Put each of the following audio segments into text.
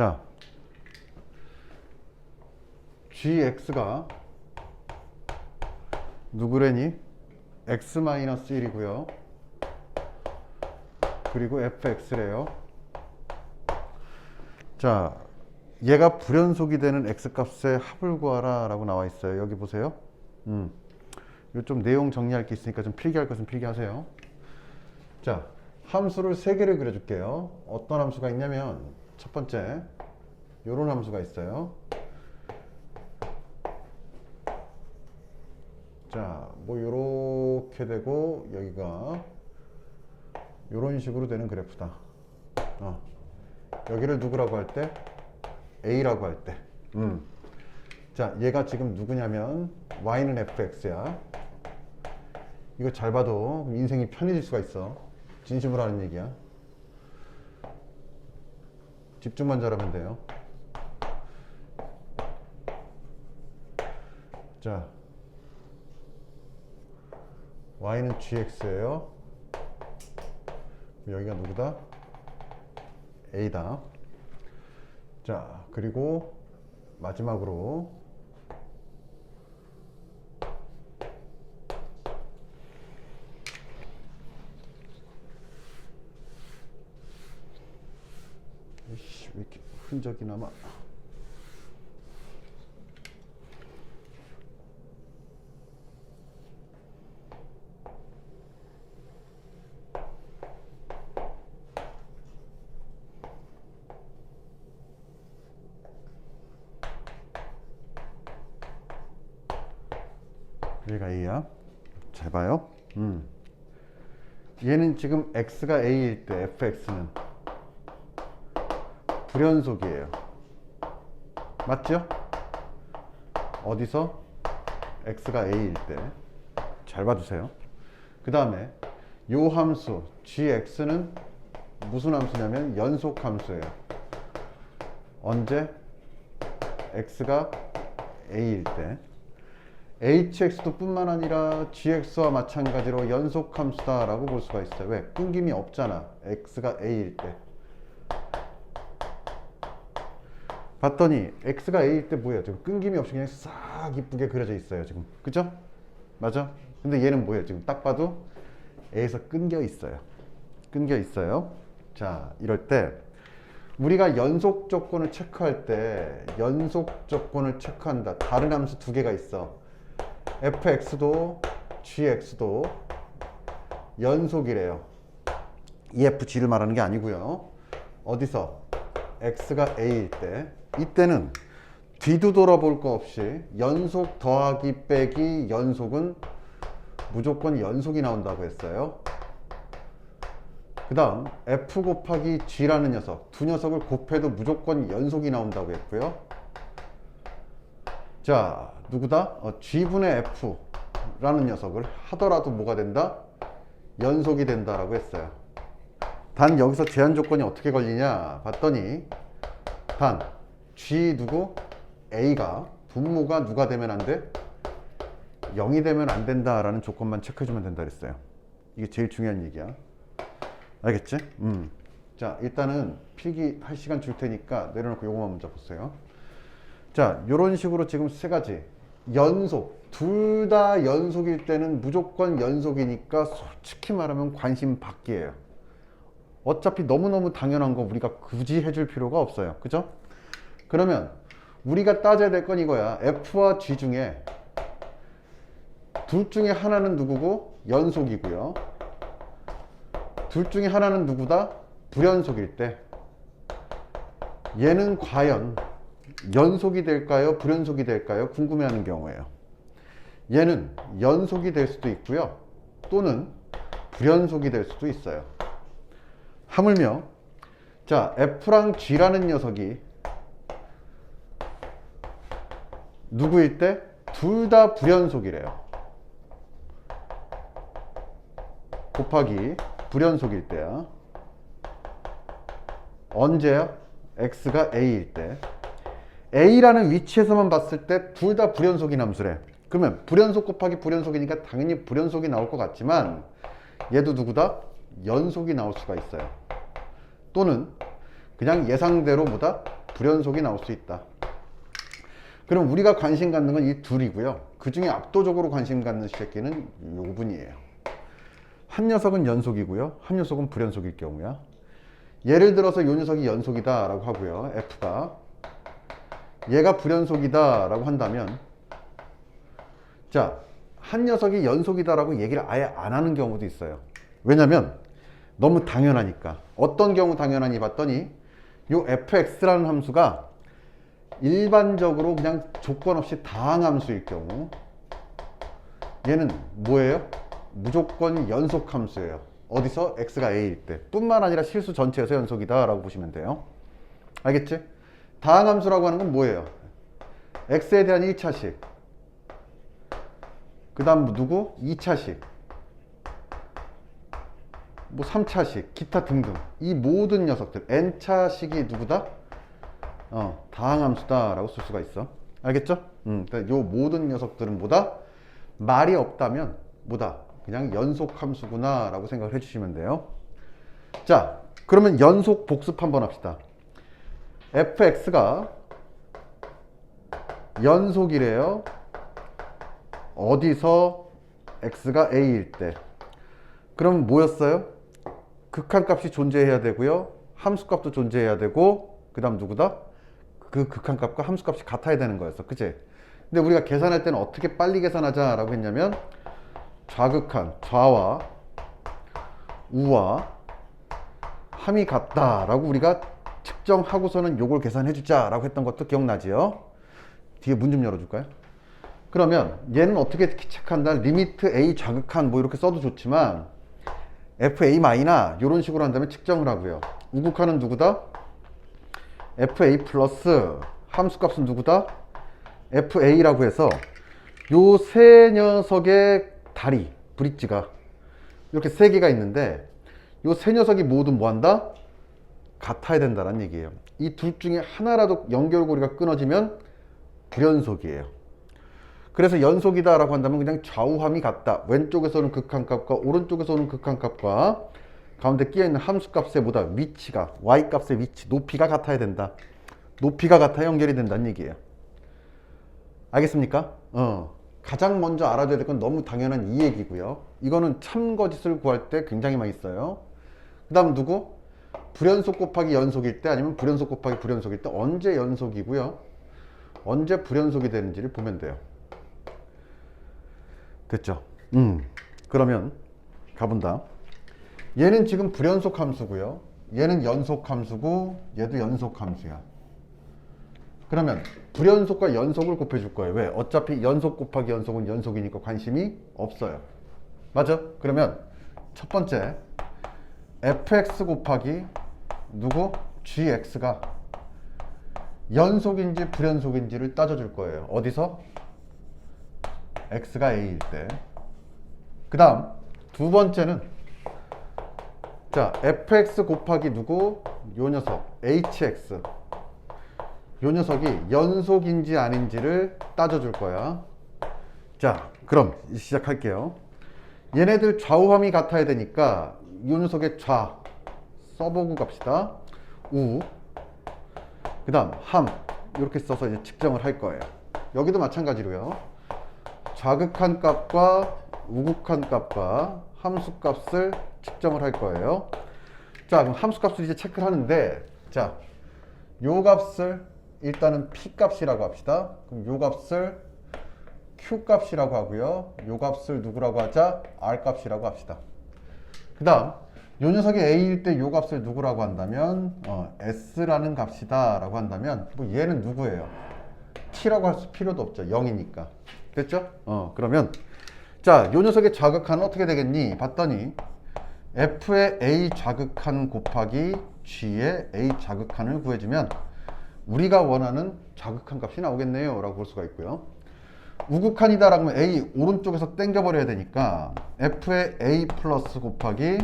자, gx가 누구래니? x-1이고요. 그리고 fx래요. 자, 얘가 불연속이 되는 x값의 합을 구하라 라고 나와 있어요. 여기 보세요. 이거 좀 내용 정리할 게 있으니까 좀 필기할 것은 필기하세요. 자, 함수를 3개를 그려줄게요. 어떤 함수가 있냐면 첫 번째 요런 함수가 있어요. 자, 뭐 요렇게 되고 여기가 요런 식으로 되는 그래프다. 여기를 누구라고 할 때? A라고 할 때. 자, 얘가 지금 누구냐면 y는 fx야. 이거 잘 봐도 인생이 편해질 수가 있어. 진심으로 하는 얘기야. 집중만 잘하면 돼요. 자, y는 gx예요. 여기가 누구다? A다. 자, 그리고 마지막으로 왜 이렇게 흔적이 남아? 여기가 A야. 잘 봐요. 얘는 지금 x가 A일 때 fx는 불연속이에요. 맞죠? 어디서? x가 A일 때. 잘 봐주세요. 그 다음에 요 함수 gx는 무슨 함수냐면 연속 함수예요. 언제? x가 A일 때. hx도 뿐만 아니라 gx와 마찬가지로 연속 함수다 라고 볼 수가 있어요. 왜? 끊김이 없잖아. x가 a일 때. 봤더니 x가 a일 때 뭐예요? 지금 끊김이 없이 그냥 싹 이쁘게 그려져 있어요. 지금. 그죠? 맞아? 근데 얘는 뭐예요? 지금 딱 봐도 a에서 끊겨 있어요. 끊겨 있어요. 자, 이럴 때 우리가 연속 조건을 체크할 때 연속 조건을 체크한다. 다른 함수 2개가 있어. fx도 gx도 연속이래요. EFG를 말하는 게 아니고요. 어디서? x가 a일 때. 이때는 뒤도 돌아볼 거 없이 연속 더하기 빼기 연속은 무조건 연속이 나온다고 했어요. 그 다음 f 곱하기 g라는 녀석, 두 녀석을 곱해도 무조건 연속이 나온다고 했고요. 자, 누구다? g분의 f라는 녀석을 하더라도 뭐가 된다? 연속이 된다라고 했어요. 단 여기서 제한 조건이 어떻게 걸리냐 봤더니 단 g 누구? a가 분모가 누가 되면 안 돼? 0이 되면 안 된다라는 조건만 체크해주면 된다 그랬어요. 이게 제일 중요한 얘기야. 알겠지? 자, 일단은 필기 할 시간 줄 테니까 내려놓고 요거만 먼저 보세요. 자, 요런 식으로 지금 3가지 연속, 둘 다 연속일 때는 무조건 연속이니까 솔직히 말하면 관심 밖이에요. 어차피 너무너무 당연한 거 우리가 굳이 해줄 필요가 없어요. 그죠? 그러면 우리가 따져야 될 건 이거야. f와 g 중에 둘 중에 하나는 누구고? 연속이고요. 둘 중에 하나는 누구다? 불연속일 때 얘는 과연 연속이 될까요? 불연속이 될까요? 궁금해하는 경우예요. 얘는 연속이 될 수도 있고요. 또는 불연속이 될 수도 있어요. 하물며 자, f랑 g라는 녀석이 누구일 때? 둘 다 불연속이래요. 곱하기 불연속일 때야. 언제야? x가 a일 때. a라는 위치에서만 봤을 때 둘 다 불연속인 함수래. 그러면 불연속 곱하기 불연속이니까 당연히 불연속이 나올 것 같지만 얘도 누구다? 연속이 나올 수가 있어요. 또는 그냥 예상대로 뭐다? 불연속이 나올 수 있다. 그럼 우리가 관심 갖는 건 이 둘이고요. 그 중에 압도적으로 관심 갖는 새끼는 요 분이에요. 한 녀석은 연속이고요. 한 녀석은 불연속일 경우야. 예를 들어서 요 녀석이 연속이다 라고 하고요. F가 얘가 불연속이다 라고 한다면, 자, 한 녀석이 연속이다 라고 얘기를 아예 안 하는 경우도 있어요. 왜냐면 너무 당연하니까. 어떤 경우 당연하니 봤더니 요 fx라는 함수가 일반적으로 그냥 조건 없이 다항함수일 경우, 얘는 뭐예요? 무조건 연속 함수예요. 어디서? x가 a일 때. 뿐만 아니라 실수 전체에서 연속이다 라고 보시면 돼요. 알겠지? 다항함수라고 하는 건 뭐예요? x에 대한 1차식, 그 다음 누구? 2차식, 뭐 3차식, 기타 등등. 이 모든 녀석들 n차식이 누구다? 다항함수다 라고 쓸 수가 있어. 알겠죠? 그러니까 요 모든 녀석들은 뭐다? 말이 없다면 뭐다? 그냥 연속함수구나 라고 생각을 해주시면 돼요. 자, 그러면 연속 복습 한번 합시다. fx가 연속이래요. 어디서? x가 a일 때. 그럼 뭐였어요? 극한값이 존재해야 되고요. 함수값도 존재해야 되고, 그 다음 누구다? 그 극한값과 함수값이 같아야 되는 거였어. 그치? 근데 우리가 계산할 때는 어떻게 빨리 계산하자 라고 했냐면, 좌극한, 좌와 우와 함이 같다 라고 우리가 측정하고서는 요걸 계산해 주자 라고 했던 것도 기억나지요? 뒤에 문 좀 열어줄까요? 그러면 얘는 어떻게 체크한다? 리미트 a 좌극한 뭐 이렇게 써도 좋지만 fa-나 이런 식으로 한다면 측정을 하고요. 우극한은 누구다? fa 플러스 함수값은 누구다? fa라고 해서 요 세 녀석의 다리, 브릿지가 이렇게 세 개가 있는데 요 세 녀석이 모두 뭐한다? 같아야 된다는 얘기예요. 이 둘 중에 하나라도 연결고리가 끊어지면 불연속이에요. 그래서 연속이다 라고 한다면 그냥 좌우함이 같다. 왼쪽에서 오는 극한값과 오른쪽에서 오는 극한값과 가운데 끼어있는 함수값의 뭐다? 위치가, y값의 위치, 높이가 같아야 된다. 높이가 같아 연결이 된다는 얘기예요. 알겠습니까? 가장 먼저 알아둬야 될 건 너무 당연한 이 얘기고요. 이거는 참거짓을 구할 때 굉장히 많이 써요. 그 다음 누구? 불연속 곱하기 연속일 때 아니면 불연속 곱하기 불연속일 때 언제 연속이고요, 언제 불연속이 되는지를 보면 돼요. 됐죠? 그러면 가본다. 얘는 지금 불연속 함수고요. 얘는 연속 함수고 얘도 연속 함수야. 그러면 불연속과 연속을 곱해줄 거예요. 왜? 어차피 연속 곱하기 연속은 연속이니까 관심이 없어요. 맞아? 그러면 첫 번째 fx 곱하기 누구? gx가 연속인지 불연속인지를 따져줄 거예요. 어디서? x가 a일 때. 그 다음 두 번째는 자 fx 곱하기 누구? 요 녀석 hx, 요 녀석이 연속인지 아닌지를 따져줄 거야. 자 그럼 시작할게요. 얘네들 좌우함이 같아야 되니까 요 녀석의 좌 써보고 갑시다. 우, 그 다음 함 이렇게 써서 이제 측정을 할 거예요. 여기도 마찬가지로요. 좌극한 값과 우극한 값과 함수 값을 측정을 할 거예요. 자 그럼 함수 값을 이제 체크를 하는데, 자 요 값을 일단은 p 값이라고 합시다. 그럼 요 값을 q 값이라고 하고요. 요 값을 누구라고 하자? r 값이라고 합시다. 그 다음 요 녀석이 a일 때 요 값을 누구라고 한다면 s라는 값이다 라고 한다면 뭐 얘는 누구예요? t라고 할 필요도 없죠. 0이니까. 됐죠? 그러면 자 요 녀석의 좌극한은 어떻게 되겠니? 봤더니 f의 a 좌극한 곱하기 g의 a 좌극한을 구해주면 우리가 원하는 좌극한 값이 나오겠네요 라고 볼 수가 있고요. 우극한이다 라고 하면 a 오른쪽에서 땡겨 버려야 되니까 f의 a 플러스 곱하기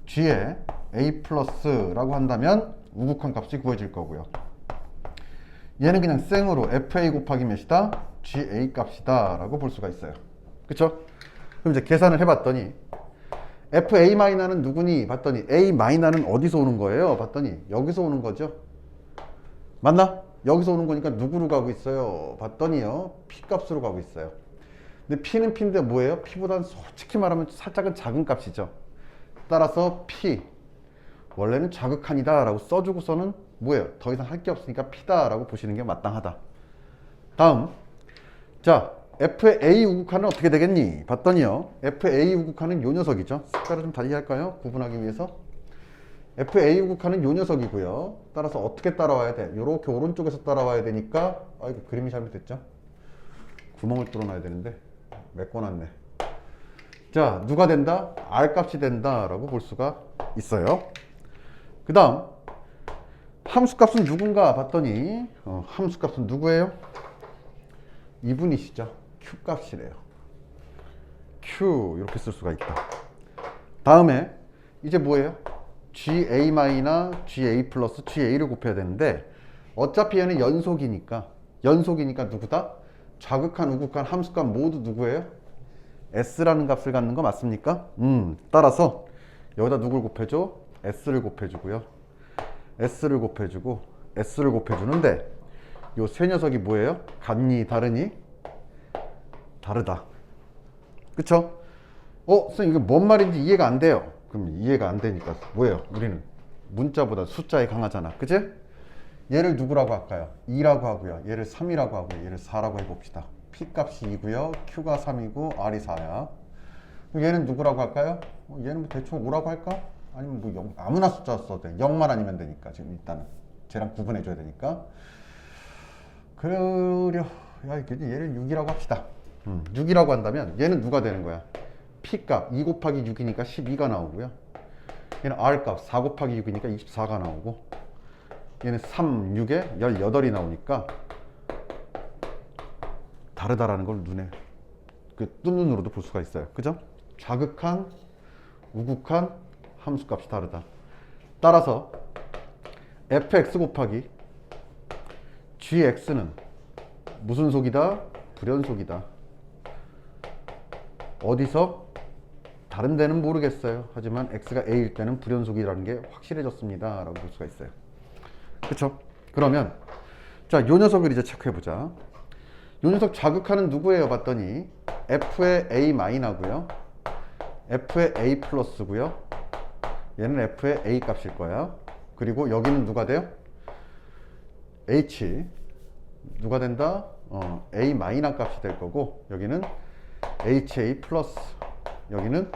g의 a 플러스라고 한다면 우극한 값이 구해질 거고요. 얘는 그냥 생으로 fa 곱하기 몇이다? ga 값이다 라고 볼 수가 있어요. 그쵸? 그럼 이제 계산을 해봤더니 fa-는 누구니? 봤더니 a-는 어디서 오는 거예요? 봤더니 여기서 오는 거죠. 맞나? 여기서 오는 거니까 누구로 가고 있어요? 봤더니요, p 값으로 가고 있어요. 근데 p는 p인데 뭐예요? p보다는 솔직히 말하면 살짝은 작은 값이죠. 따라서 p 원래는 자극한이다 라고 써주고서는 뭐예요? 더 이상 할 게 없으니까 p다 라고 보시는 게 마땅하다. 다음, 자, f의 a 우극한은 어떻게 되겠니? 봤더니요, f의 a 우극한은 요 녀석이죠. 색깔을 좀 달리 할까요? 구분하기 위해서. f의 a 우극한은 요 녀석이고요. 따라서 어떻게 따라와야 돼? 요렇게 오른쪽에서 따라와야 되니까, 아이고 그림이 잘못됐죠? 구멍을 뚫어놔야 되는데 메꿔놨네. 자, 누가 된다? r 값이 된다 라고 볼 수가 있어요. 그 다음, 함수값은 누군가 봤더니 함수값은 누구예요? 이분이시죠. q 값이래요. q 이렇게 쓸 수가 있다. 다음에 이제 뭐예요? GA-나 GA 플러스 GA를 곱해야 되는데 어차피 얘는 연속이니까 누구다? 자극한, 우극한, 함수값 모두 누구예요? S라는 값을 갖는 거 맞습니까? 따라서 여기다 누굴 곱해줘? S를 곱해주고요. S를 곱해주고 S를 곱해주는데 요 세 녀석이 뭐예요? 같니? 다르니? 다르다. 그쵸? 선생님 이게 뭔 말인지 이해가 안 돼요. 그럼 이해가 안 되니까 뭐예요? 우리는 문자보다 숫자에 강하잖아. 그치? 얘를 누구라고 할까요? 2라고 하고요. 얘를 3이라고 하고요. 얘를 4라고 해봅시다. P 값이 2고요. Q가 3이고 R이 4야. 얘는 누구라고 할까요? 얘는 뭐 대충 5라고 할까? 아니면 뭐 0, 아무나 숫자 써도 돼. 0만 아니면 되니까. 지금 일단은 쟤랑 구분해줘야 되니까. 그려, 야, 얘를 6이라고 합시다. 6이라고 한다면 얘는 누가 되는 거야? P 값 2 곱하기 6이니까 12가 나오고요. 얘는 R 값 4 곱하기 6이니까 24가 나오고, 얘는 3, 6에 18이 나오니까 다르다라는 걸 눈에 뜬눈으로도 볼 수가 있어요. 그죠? 자극한, 우극한, 함수값이 다르다. 따라서 fx 곱하기 gx는 무슨 속이다? 불연속이다. 어디서? 다른 데는 모르겠어요. 하지만 x가 a일 때는 불연속이라는 게 확실해졌습니다 라고 볼 수가 있어요. 그쵸? 그러면 자, 요 녀석을 이제 체크해보자. 요 녀석 자극하는 누구예요? 봤더니 f의 a 마이너고요, f의 a 플러스고요, 얘는 f의 a 값일 거야. 그리고 여기는 누가 돼요? h 누가 된다? a 마이너 값이 될 거고, 여기는 ha 플러스, 여기는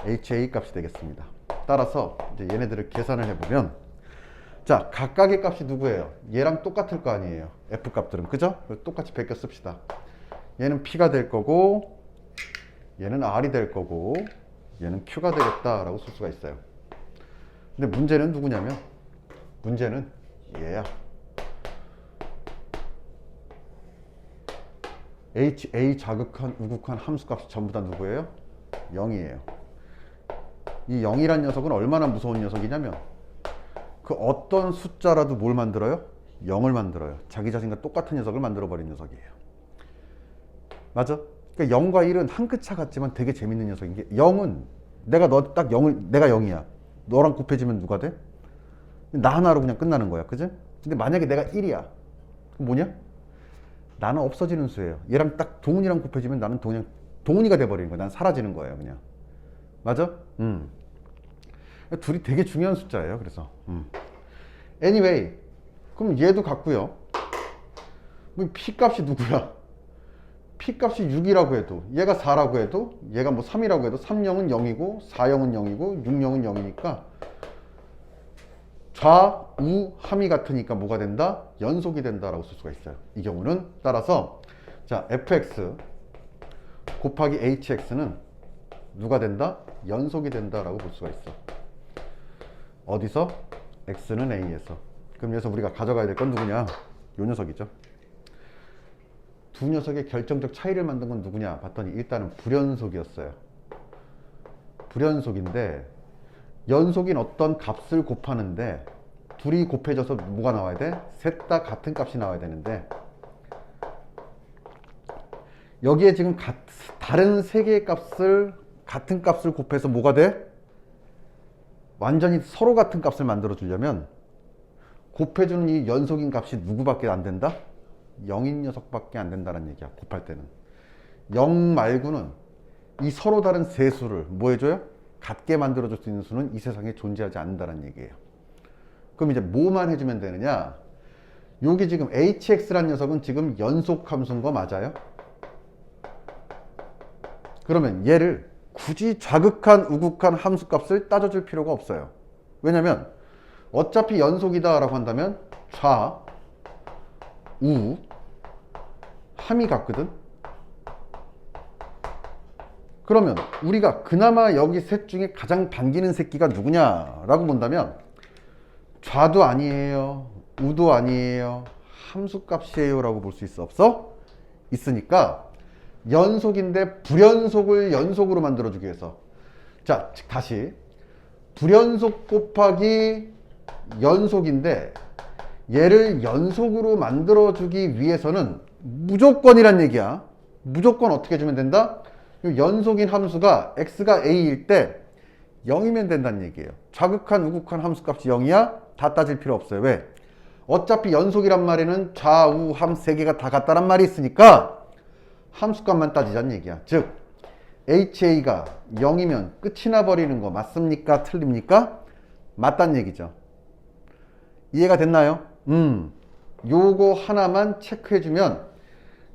ha 값이 되겠습니다. 따라서 이제 얘네들을 계산을 해보면, 자, 각각의 값이 누구예요? 얘랑 똑같을 거 아니에요. f 값들은. 그죠? 똑같이 베껴 씁시다. 얘는 p가 될 거고, 얘는 r이 될 거고, 얘는 q가 되겠다라고 쓸 수가 있어요. 근데 문제는 누구냐면, 문제는 얘야. ha 자극한, 우극한 함수값이 전부 다 누구예요? 0이에요. 이 0이란 녀석은 얼마나 무서운 녀석이냐면, 그 어떤 숫자라도 뭘 만들어요? 0을 만들어요. 자기 자신과 똑같은 녀석을 만들어버린 녀석이에요. 맞아? 그러니까 0과 1은 한 끗 차 같지만 되게 재밌는 녀석인 게, 0은 내가 너 딱 0을, 내가 0이야. 너랑 곱해지면 누가 돼? 나 하나로 그냥 끝나는 거야. 그지? 근데 만약에 내가 1이야. 그럼 뭐냐? 나는 없어지는 수예요. 얘랑 딱 동훈이랑 곱해지면 나는 동훈이가 돼버리는 거야. 난 사라지는 거예요. 그냥. 맞아? 둘이 되게 중요한 숫자예요. 그래서 anyway, 그럼 얘도 같고요. 뭐 p 값이 누구야? p 값이 6이라고 해도, 얘가 4라고 해도, 얘가 뭐 3이라고 해도 3,0은 0이고 4,0은 0이고 6,0은 0이니까 좌, 우, 함이 같으니까 뭐가 된다? 연속이 된다라고 쓸 수가 있어요. 이 경우는. 따라서 자, fx 곱하기 hx는 누가 된다? 연속이 된다라고 볼 수가 있어. 어디서? x는 a에서. 그럼 여기서 우리가 가져가야 될 건 누구냐? 요 녀석이죠. 두 녀석의 결정적 차이를 만든 건 누구냐? 봤더니 일단은 불연속이었어요. 불연속인데 연속인 어떤 값을 곱하는데 둘이 곱해져서 뭐가 나와야 돼? 셋 다 같은 값이 나와야 되는데, 여기에 지금 다른 세 개의 값을, 같은 값을 곱해서 뭐가 돼? 완전히 서로 같은 값을 만들어 주려면 곱해주는 이 연속인 값이 누구밖에 안 된다? 0인 녀석밖에 안 된다는 얘기야. 곱할 때는 0 말고는 이 서로 다른 세 수를 뭐 해줘요? 같게 만들어줄 수 있는 수는 이 세상에 존재하지 않는다는 얘기예요. 그럼 이제 뭐만 해주면 되느냐? 여기 지금 hx라는 녀석은 지금 연속 함수인 거 맞아요? 그러면 얘를 굳이 좌극한 우극한 함수값을 따져줄 필요가 없어요. 왜냐면 어차피 연속이다 라고 한다면 좌, 우, 함이 같거든. 그러면 우리가 그나마 여기 셋 중에 가장 반기는 새끼가 누구냐 라고 본다면 좌도 아니에요, 우도 아니에요, 함수값이에요 라고 볼 수 있어? 없어? 있으니까 연속인데 불연속을 연속으로 만들어주기 위해서, 자 다시 불연속 곱하기 연속인데 얘를 연속으로 만들어주기 위해서는 무조건이란 얘기야. 무조건 어떻게 해주면 된다? 연속인 함수가 x가 a일 때 0이면 된다는 얘기예요. 좌극한 우극한 함수값이 0이야? 다 따질 필요 없어요. 왜? 어차피 연속이란 말에는 좌우 함 세 개가 다 같다란 말이 있으니까 함수값만 따지자는 얘기야. 즉 ha가 0이면 끝이 나버리는 거 맞습니까? 틀립니까? 맞다는 얘기죠. 이해가 됐나요? 요거 하나만 체크해주면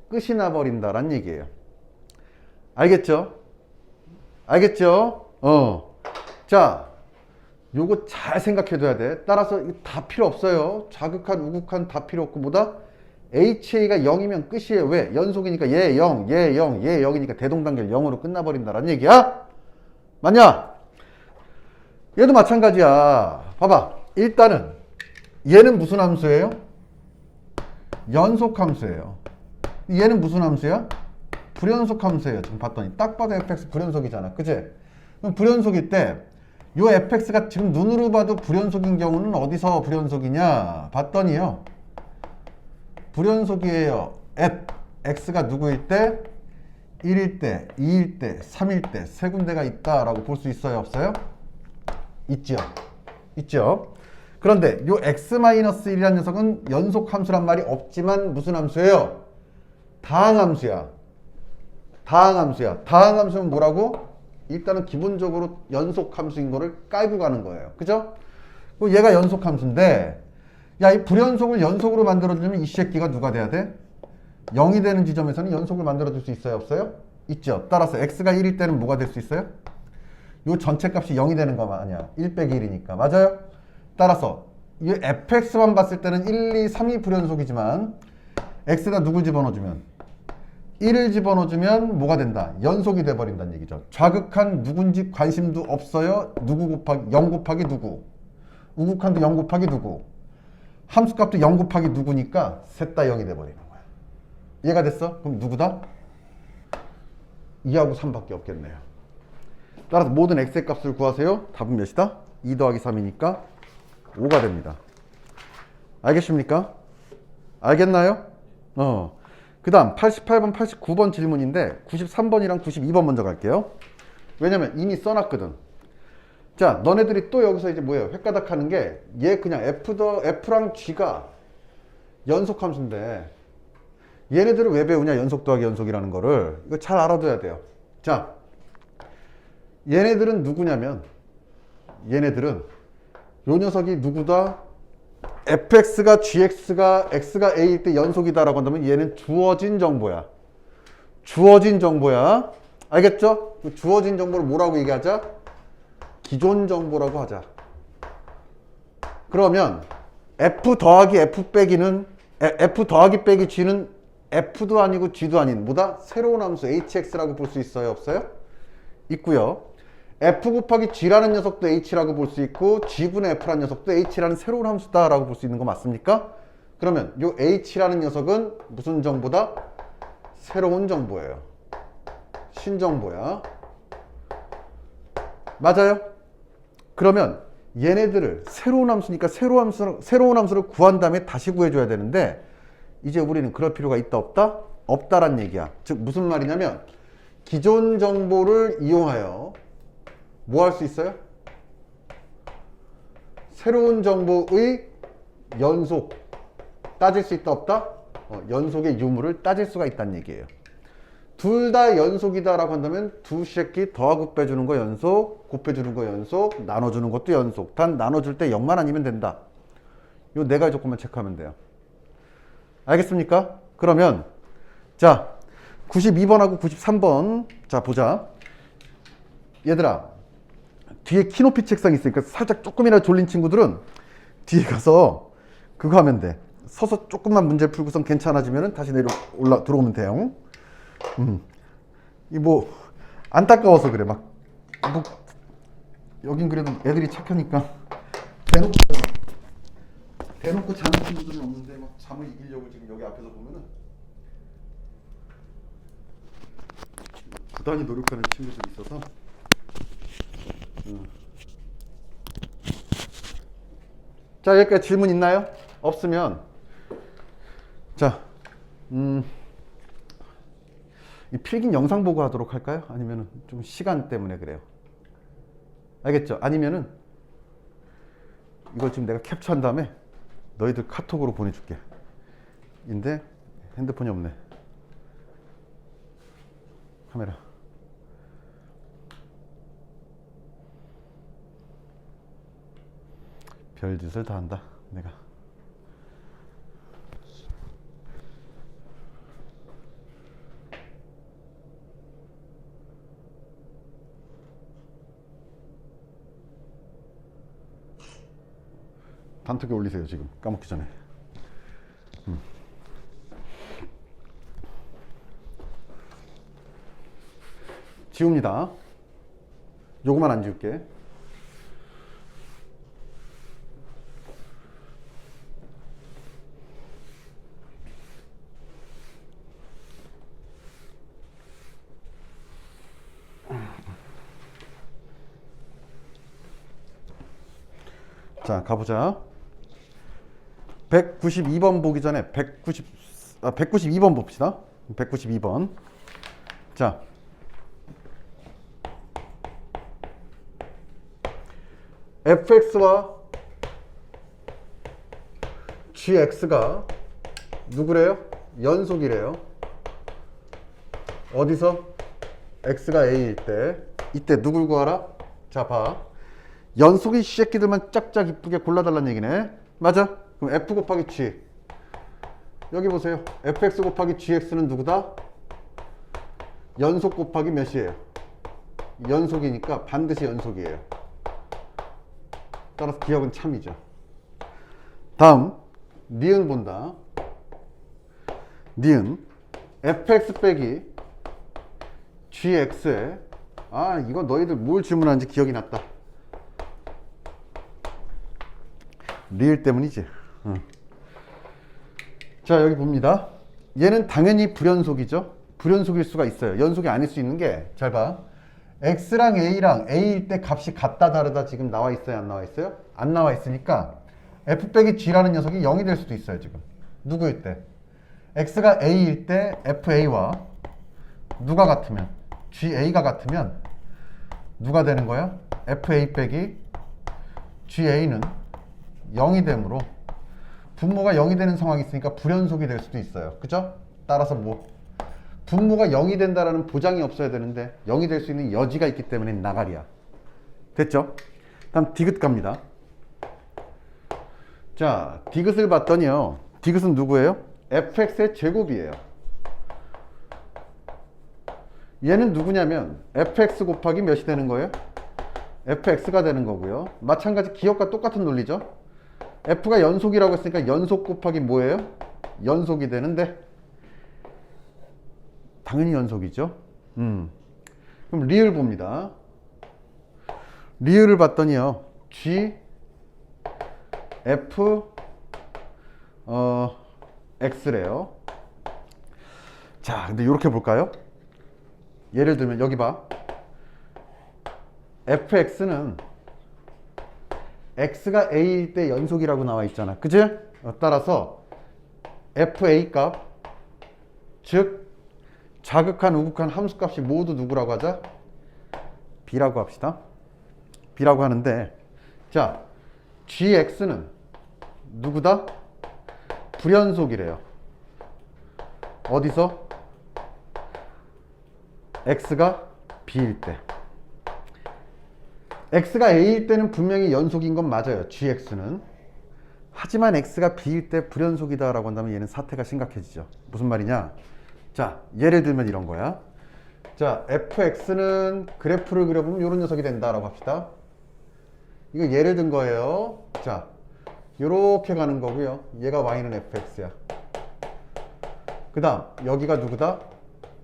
끝이 나버린다란 얘기예요. 알겠죠? 알겠죠? 자, 요거 잘 생각해둬야 돼. 따라서 이거 다 필요 없어요. 좌극한 우극한 다 필요 없고 뭐다? HA가 0이면 끝이에요. 왜? 연속이니까 얘 0, 얘 0, 얘 0이니까 대동단결 0으로 끝나버린다라는 얘기야. 맞냐? 얘도 마찬가지야. 봐봐. 일단은 얘는 무슨 함수예요? 연속 함수예요. 얘는 무슨 함수야? 불연속 함수예요. 지금 봤더니 딱 봐도 fx 불연속이잖아. 그치? 그럼 불연속일 때 요 fx가 지금 눈으로 봐도 불연속인 경우는 어디서 불연속이냐? 봤더니요, 불연속이에요. at x가 누구일 때? 1일 때, 2일 때, 3일 때 세 군데가 있다라고 볼 수 있어요? 없어요? 있죠. 있죠. 그런데 요 x-1이라는 녀석은 연속 함수란 말이 없지만 무슨 함수예요? 다항함수야. 다항함수야. 다항함수는 뭐라고? 일단은 기본적으로 연속함수인 거를 깔고 가는 거예요. 그죠? 얘가 연속함수인데, 야, 이 불연속을 연속으로 만들어주려면 이 새끼가 누가 돼야 돼? 0이 되는 지점에서는 연속을 만들어줄 수 있어요? 없어요? 있죠. 따라서 x가 1일 때는 뭐가 될 수 있어요? 요 전체 값이 0이 되는 거 아니야. 1 빼기 1이니까. 맞아요? 따라서 이 fx만 봤을 때는 1, 2, 3이 불연속이지만 x가 누굴 집어넣어주면 1을 집어넣어주면 뭐가 된다? 연속이 돼버린다는 얘기죠. 좌극한 누군지 관심도 없어요. 누구 곱하기 0 곱하기 누구, 우극한도 0 곱하기 누구, 함수값도 0 곱하기 누구니까 셋 다 0이 돼버리는 거야. 이해가 됐어? 그럼 누구다? 2하고 3밖에 없겠네요. 따라서 모든 x의 값을 구하세요. 답은 몇이다? 2 더하기 3이니까 5가 됩니다. 알겠습니까? 알겠나요? 그 다음 88번, 89번 질문인데 93번이랑 92번 먼저 갈게요. 왜냐면 이미 써놨거든. 자, 너네들이 또 여기서 이제 뭐예요? 획가닥 하는 게, 얘 그냥 F랑 G가 연속함수인데 얘네들을 왜 배우냐? 연속 더하기 연속이라는 거를. 이거 잘 알아둬야 돼요. 자, 얘네들은 누구냐면, 얘네들은 요 녀석이 누구다? fx가 gx가 x가 a일 때 연속이다라고 한다면 얘는 주어진 정보야. 주어진 정보야. 알겠죠? 주어진 정보를 뭐라고 얘기하자? 기존 정보라고 하자. 그러면 f 더하기 f 빼기는, f 더하기 빼기 g는 f도 아니고 g도 아닌 뭐다? 새로운 함수 hx라고 볼 수 있어요? 없어요? 있고요. f 곱하기 g라는 녀석도 h라고 볼 수 있고 g분의 f라는 녀석도 h라는 새로운 함수다 라고 볼 수 있는 거 맞습니까? 그러면 요 h라는 녀석은 무슨 정보다? 새로운 정보예요. 신정보야. 맞아요? 그러면 얘네들을 새로운 함수니까 새로운 함수를 구한 다음에 다시 구해줘야 되는데, 이제 우리는 그럴 필요가 있다 없다? 없다란 얘기야. 즉 무슨 말이냐면 기존 정보를 이용하여 뭐 할 수 있어요? 새로운 정보의 연속 따질 수 있다 없다? 연속의 유무를 따질 수가 있다는 얘기예요. 둘 다 연속이다라고 한다면 두 새끼 더하고 빼주는 거 연속, 곱해주는 거 연속, 나눠주는 것도 연속. 단 나눠줄 때 0만 아니면 된다. 요 네 가지 조건만 체크하면 돼요. 알겠습니까? 그러면 자 92번하고 93번 자 보자. 얘들아 뒤에 키높이 책상이 있으니까 살짝 조금이라도 졸린 친구들은 뒤에 가서 그거 하면 돼. 서서 조금만 문제 풀고선 괜찮아지면 다시 들어오면 돼요. 이 뭐 안타까워서 그래. 막 뭐 여긴 그래도 애들이 착하니까 대놓고 자는 친구들은 없는데 막 잠을 이기려고 지금 여기 앞에서 보면은 부단히 노력하는 친구들이 있어서 자 여기까지 질문 있나요? 없으면 자 이 필긴 영상 보고 하도록 할까요? 아니면은 좀 시간 때문에 그래요. 알겠죠? 아니면은 이걸 지금 내가 캡처한 다음에 너희들 카톡으로 보내줄게. 인데 핸드폰이 없네. 카메라. 별짓을 다 한다 내가. 단톡에 올리세요 지금 까먹기 전에. 지웁니다. 요거만 안 지울게. 자 가보자. 192번 보기 전에 192번 봅시다. 192번. 자 fx와 gx가 누구래요? 연속이래요. 어디서? x가 a일 때. 이때 누굴 구하라? 자 봐. 연속이 새끼들만 짝짝 이쁘게 골라달라는 얘기네. 맞아? 그럼 f 곱하기 g. 여기 보세요. fx 곱하기 gx는 누구다? 연속 곱하기 몇이에요? 연속이니까 반드시 연속이에요. 따라서 기억은 참이죠. 다음 니은 본다. 니은 fx 빼기 gx에 이거 너희들 뭘 질문하는지 기억이 났다. 리을 때문이지. 자 여기 봅니다. 얘는 당연히 불연속이죠. 불연속일 수가 있어요. 연속이 아닐 수 있는 게 잘 봐. x랑 a랑 a일 때 값이 같다 다르다 지금 나와 있어요? 안 나와 있어요? 안 나와 있으니까 f 빼기 g라는 녀석이 0이 될 수도 있어요. 지금 누구일 때? x가 a일 때 fa와 누가 같으면 ga가 같으면 누가 되는 거야? fa 빼기 ga는 0이 되므로 분모가 0이 되는 상황이 있으니까 불연속이 될 수도 있어요. 그죠? 따라서 뭐 분모가 0이 된다라는 보장이 없어야 되는데 0이 될 수 있는 여지가 있기 때문에 나가리야. 됐죠? 다음 디귿 갑니다. 자 디귿을 봤더니요. 디귿은 누구예요? fx의 제곱이에요. 얘는 누구냐면 fx 곱하기 몇이 되는 거예요? fx가 되는 거고요. 마찬가지 기억과 똑같은 논리죠. f가 연속이라고 했으니까 연속 곱하기 뭐예요? 연속이 되는데 당연히 연속이죠. 그럼 리을 봅니다. 리을을 봤더니요. g f x래요. 자 근데 이렇게 볼까요? 예를 들면 여기 봐. fx는 x가 a일 때 연속이라고 나와 있잖아. 그지? 따라서 fa 값, 즉 자극한 우극한 함수값이 모두 누구라고 하자? b라고 합시다. b라고 하는데 자 gx는 누구다? 불연속이래요. 어디서? x가 b일 때. x가 a일 때는 분명히 연속인 건 맞아요. gx는. 하지만 x가 b일 때 불연속이다 라고 한다면 얘는 사태가 심각해지죠. 무슨 말이냐? 자, 예를 들면 이런 거야. 자, fx는 그래프를 그려보면 이런 녀석이 된다라고 합시다. 이거 예를 든 거예요. 자, 요렇게 가는 거고요. 얘가 y는 fx야. 그 다음 여기가 누구다?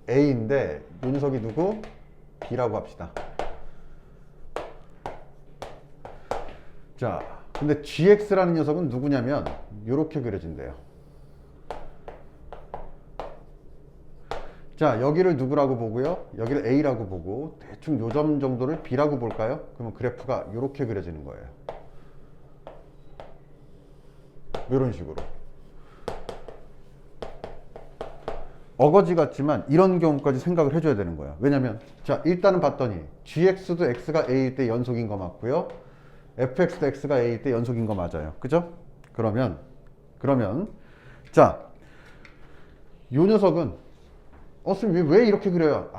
a인데 요 녀석이 누구? b라고 합시다. 자, 근데 gx라는 녀석은 누구냐면 요렇게 그려진대요. 자, 여기를 누구라고 보고요, 여기를 a라고 보고 대충 요 점 정도를 b라고 볼까요? 그러면 그래프가 요렇게 그려지는 거예요. 이런 식으로. 어거지 같지만 이런 경우까지 생각을 해줘야 되는 거야. 왜냐면 자, 일단은 봤더니 gx도 x가 a일 때 연속인 거 맞고요, fx도 x가 a일 때 연속인 거 맞아요. 그죠? 그러면 자, 요 녀석은 선생님 왜 이렇게 그려요?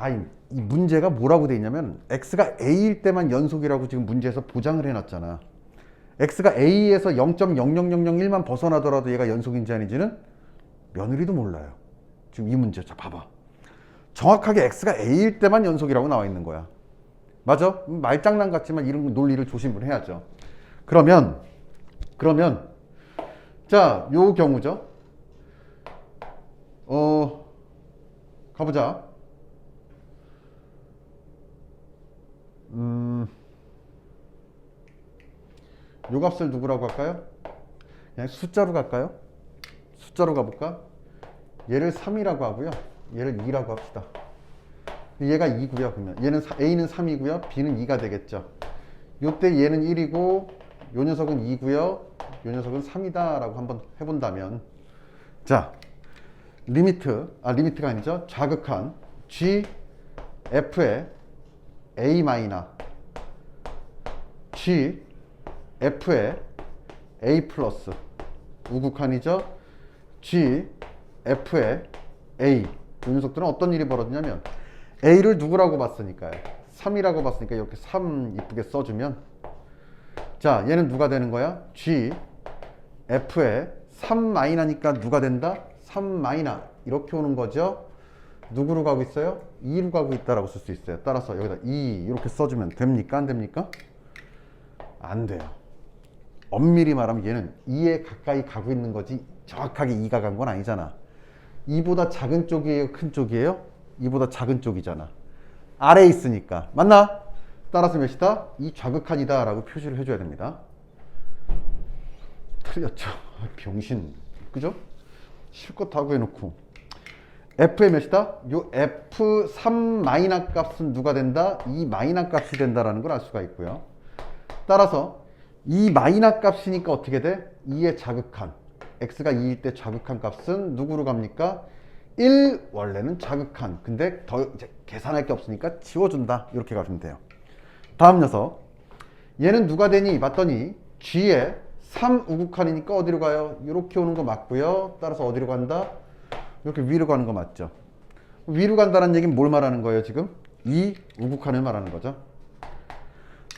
이 문제가 뭐라고 돼 있냐면 x가 a일 때만 연속이라고 지금 문제에서 보장을 해놨잖아. x가 a에서 0.00001만 벗어나더라도 얘가 연속인지 아닌지는 며느리도 몰라요. 지금 이 문제. 자, 봐봐. 정확하게 x가 a일 때만 연속이라고 나와 있는 거야. 맞아? 말장난 같지만 이런 논리를 조심을 해야죠. 그러면 자, 요 경우죠. 가보자. 요 값을 누구라고 할까요? 그냥 숫자로 갈까요? 숫자로 가볼까? 얘를 3이라고 하고요, 얘를 2라고 합시다. 얘가 2고요. 그러면 얘는 a는 3이고요, b는 2가 되겠죠. 요때 얘는 1이고 요 녀석은 2고요, 요 녀석은 3이다 라고 한번 해본다면, 자, 리미트가 아니죠. 자극한 g f의 a 마이너 g f의 a 플러스 우극한이죠. g f의 a. 이 녀석들은 어떤 일이 벌어지냐면 a를 누구라고 봤으니까요, 3이라고 봤으니까 이렇게 3 이쁘게 써주면, 자, 얘는 누가 되는 거야? g f의 3 마이너니까 누가 된다? 3 마이너. 이렇게 오는 거죠. 누구로 가고 있어요? 2로 가고 있다라고 쓸 수 있어요. 따라서 여기다 2 이렇게 써주면 됩니까? 안 됩니까? 안 돼요. 엄밀히 말하면 얘는 2에 가까이 가고 있는 거지 정확하게 2가 간 건 아니잖아. 2보다 작은 쪽이에요? 큰 쪽이에요? 2보다 작은 쪽이잖아. 아래에 있으니까. 맞나? 따라서 몇이다? 이 좌극한이다 라고 표시를 해줘야 됩니다. 틀렸죠. 병신. 그죠? 실컷 하고 해놓고. f의 몇이다? 요 f3 마이너 값은 누가 된다? 이 마이너 값이 된다라는 걸 알 수가 있고요. 따라서 이 마이너 값이니까 어떻게 돼? 2의 자극한, x가 2일 때 자극한 값은 누구로 갑니까? 1. 원래는 자극한. 근데 더 이제 계산할 게 없으니까 지워준다. 이렇게 가시면 돼요. 다음 녀석. 얘는 누가 되니? 봤더니 g의 3 우극한이니까 어디로 가요? 이렇게 오는 거 맞고요. 따라서 어디로 간다? 이렇게 위로 가는 거 맞죠? 위로 간다는 얘기는 뭘 말하는 거예요, 지금? 이 우극한을 말하는 거죠.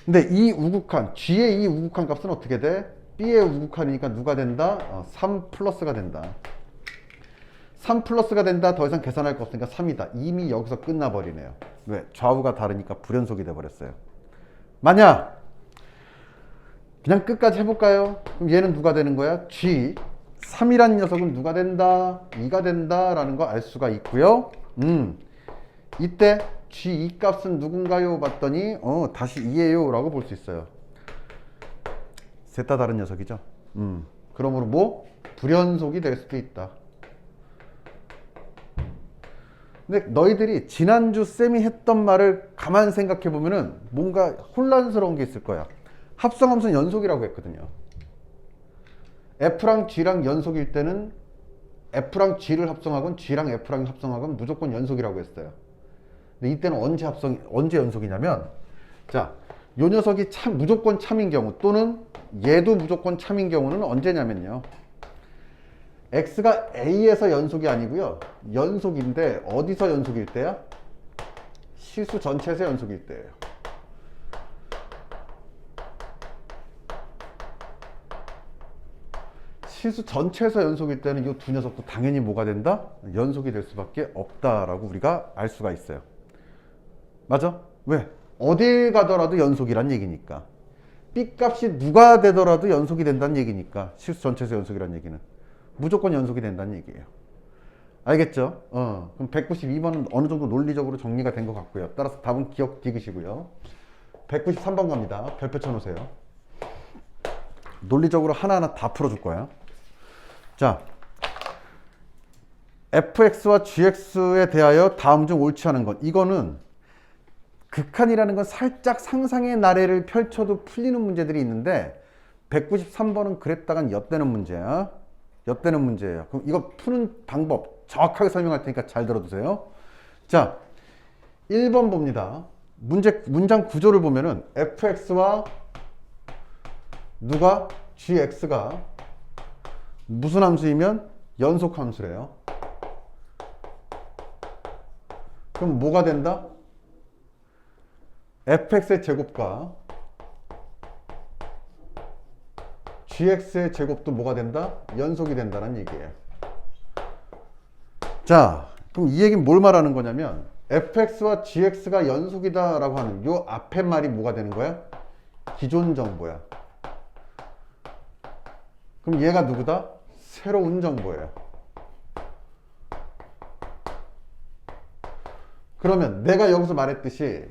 근데 이 우극한, g의 이 우극한 값은 어떻게 돼? b의 우극한이니까 누가 된다? 3 플러스가 된다. 3 플러스가 된다. 더 이상 계산할 거 없으니까 3이다. 이미 여기서 끝나버리네요. 왜? 좌우가 다르니까 불연속이 돼버렸어요. 만약 그냥 끝까지 해볼까요? 그럼 얘는 누가 되는 거야? g 3이라는 녀석은 누가 된다? 2가 된다 라는 거 알 수가 있고요. 이때 g2 값은 누군가요? 봤더니 다시 2예요 라고 볼 수 있어요. 셋 다 다른 녀석이죠. 그러므로 뭐? 불연속이 될 수도 있다. 근데 너희들이 지난주 쌤이 했던 말을 가만 생각해 보면은 뭔가 혼란스러운 게 있을 거야. 합성함수는 연속이라고 했거든요. F랑 G랑 연속일 때는 F랑 G를 합성하건 G랑 F랑 합성하건 무조건 연속이라고 했어요. 근데 이때는 언제 연속이냐면, 자, 요 녀석이 무조건 참인 경우 또는 얘도 무조건 참인 경우는 언제냐면요. x가 a에서 연속이 아니고요. 연속인데 어디서 연속일 때야? 실수 전체에서 연속일 때예요. 실수 전체에서 연속일 때는 이 두 녀석도 당연히 뭐가 된다? 연속이 될 수밖에 없다라고 우리가 알 수가 있어요. 맞아? 왜? 어딜 가더라도 연속이란 얘기니까. B 값이 누가 되더라도 연속이 된다는 얘기니까. 실수 전체에서 연속이란 얘기는 무조건 연속이 된다는 얘기예요. 알겠죠? 그럼 192번은 어느 정도 논리적으로 정리가 된 것 같고요. 따라서 답은 기억 디귿이고요. 193번 갑니다. 별표 쳐놓으세요. 논리적으로 하나하나 다 풀어줄 거야. 자, fx와 gx에 대하여 다음 중 옳지 않은 것. 이거는 극한이라는 건 살짝 상상의 나래를 펼쳐도 풀리는 문제들이 있는데 193번은 그랬다간 엿되는 문제야. 엿되는 문제예요. 그럼 이거 푸는 방법 정확하게 설명할 테니까 잘 들어두세요. 자, 1번 봅니다. 문장 구조를 보면은 fx와 누가? gx가 무슨 함수이면 연속 함수래요. 그럼 뭐가 된다? fx의 제곱과 gx의 제곱도 뭐가 된다? 연속이 된다는 얘기예요. 자, 그럼 이 얘기는 뭘 말하는 거냐면 fx와 gx가 연속이다 라고 하는 요 앞에 말이 뭐가 되는 거야? 기존 정보야. 그럼 얘가 누구다? 새로운 정보예요. 그러면 내가 여기서 말했듯이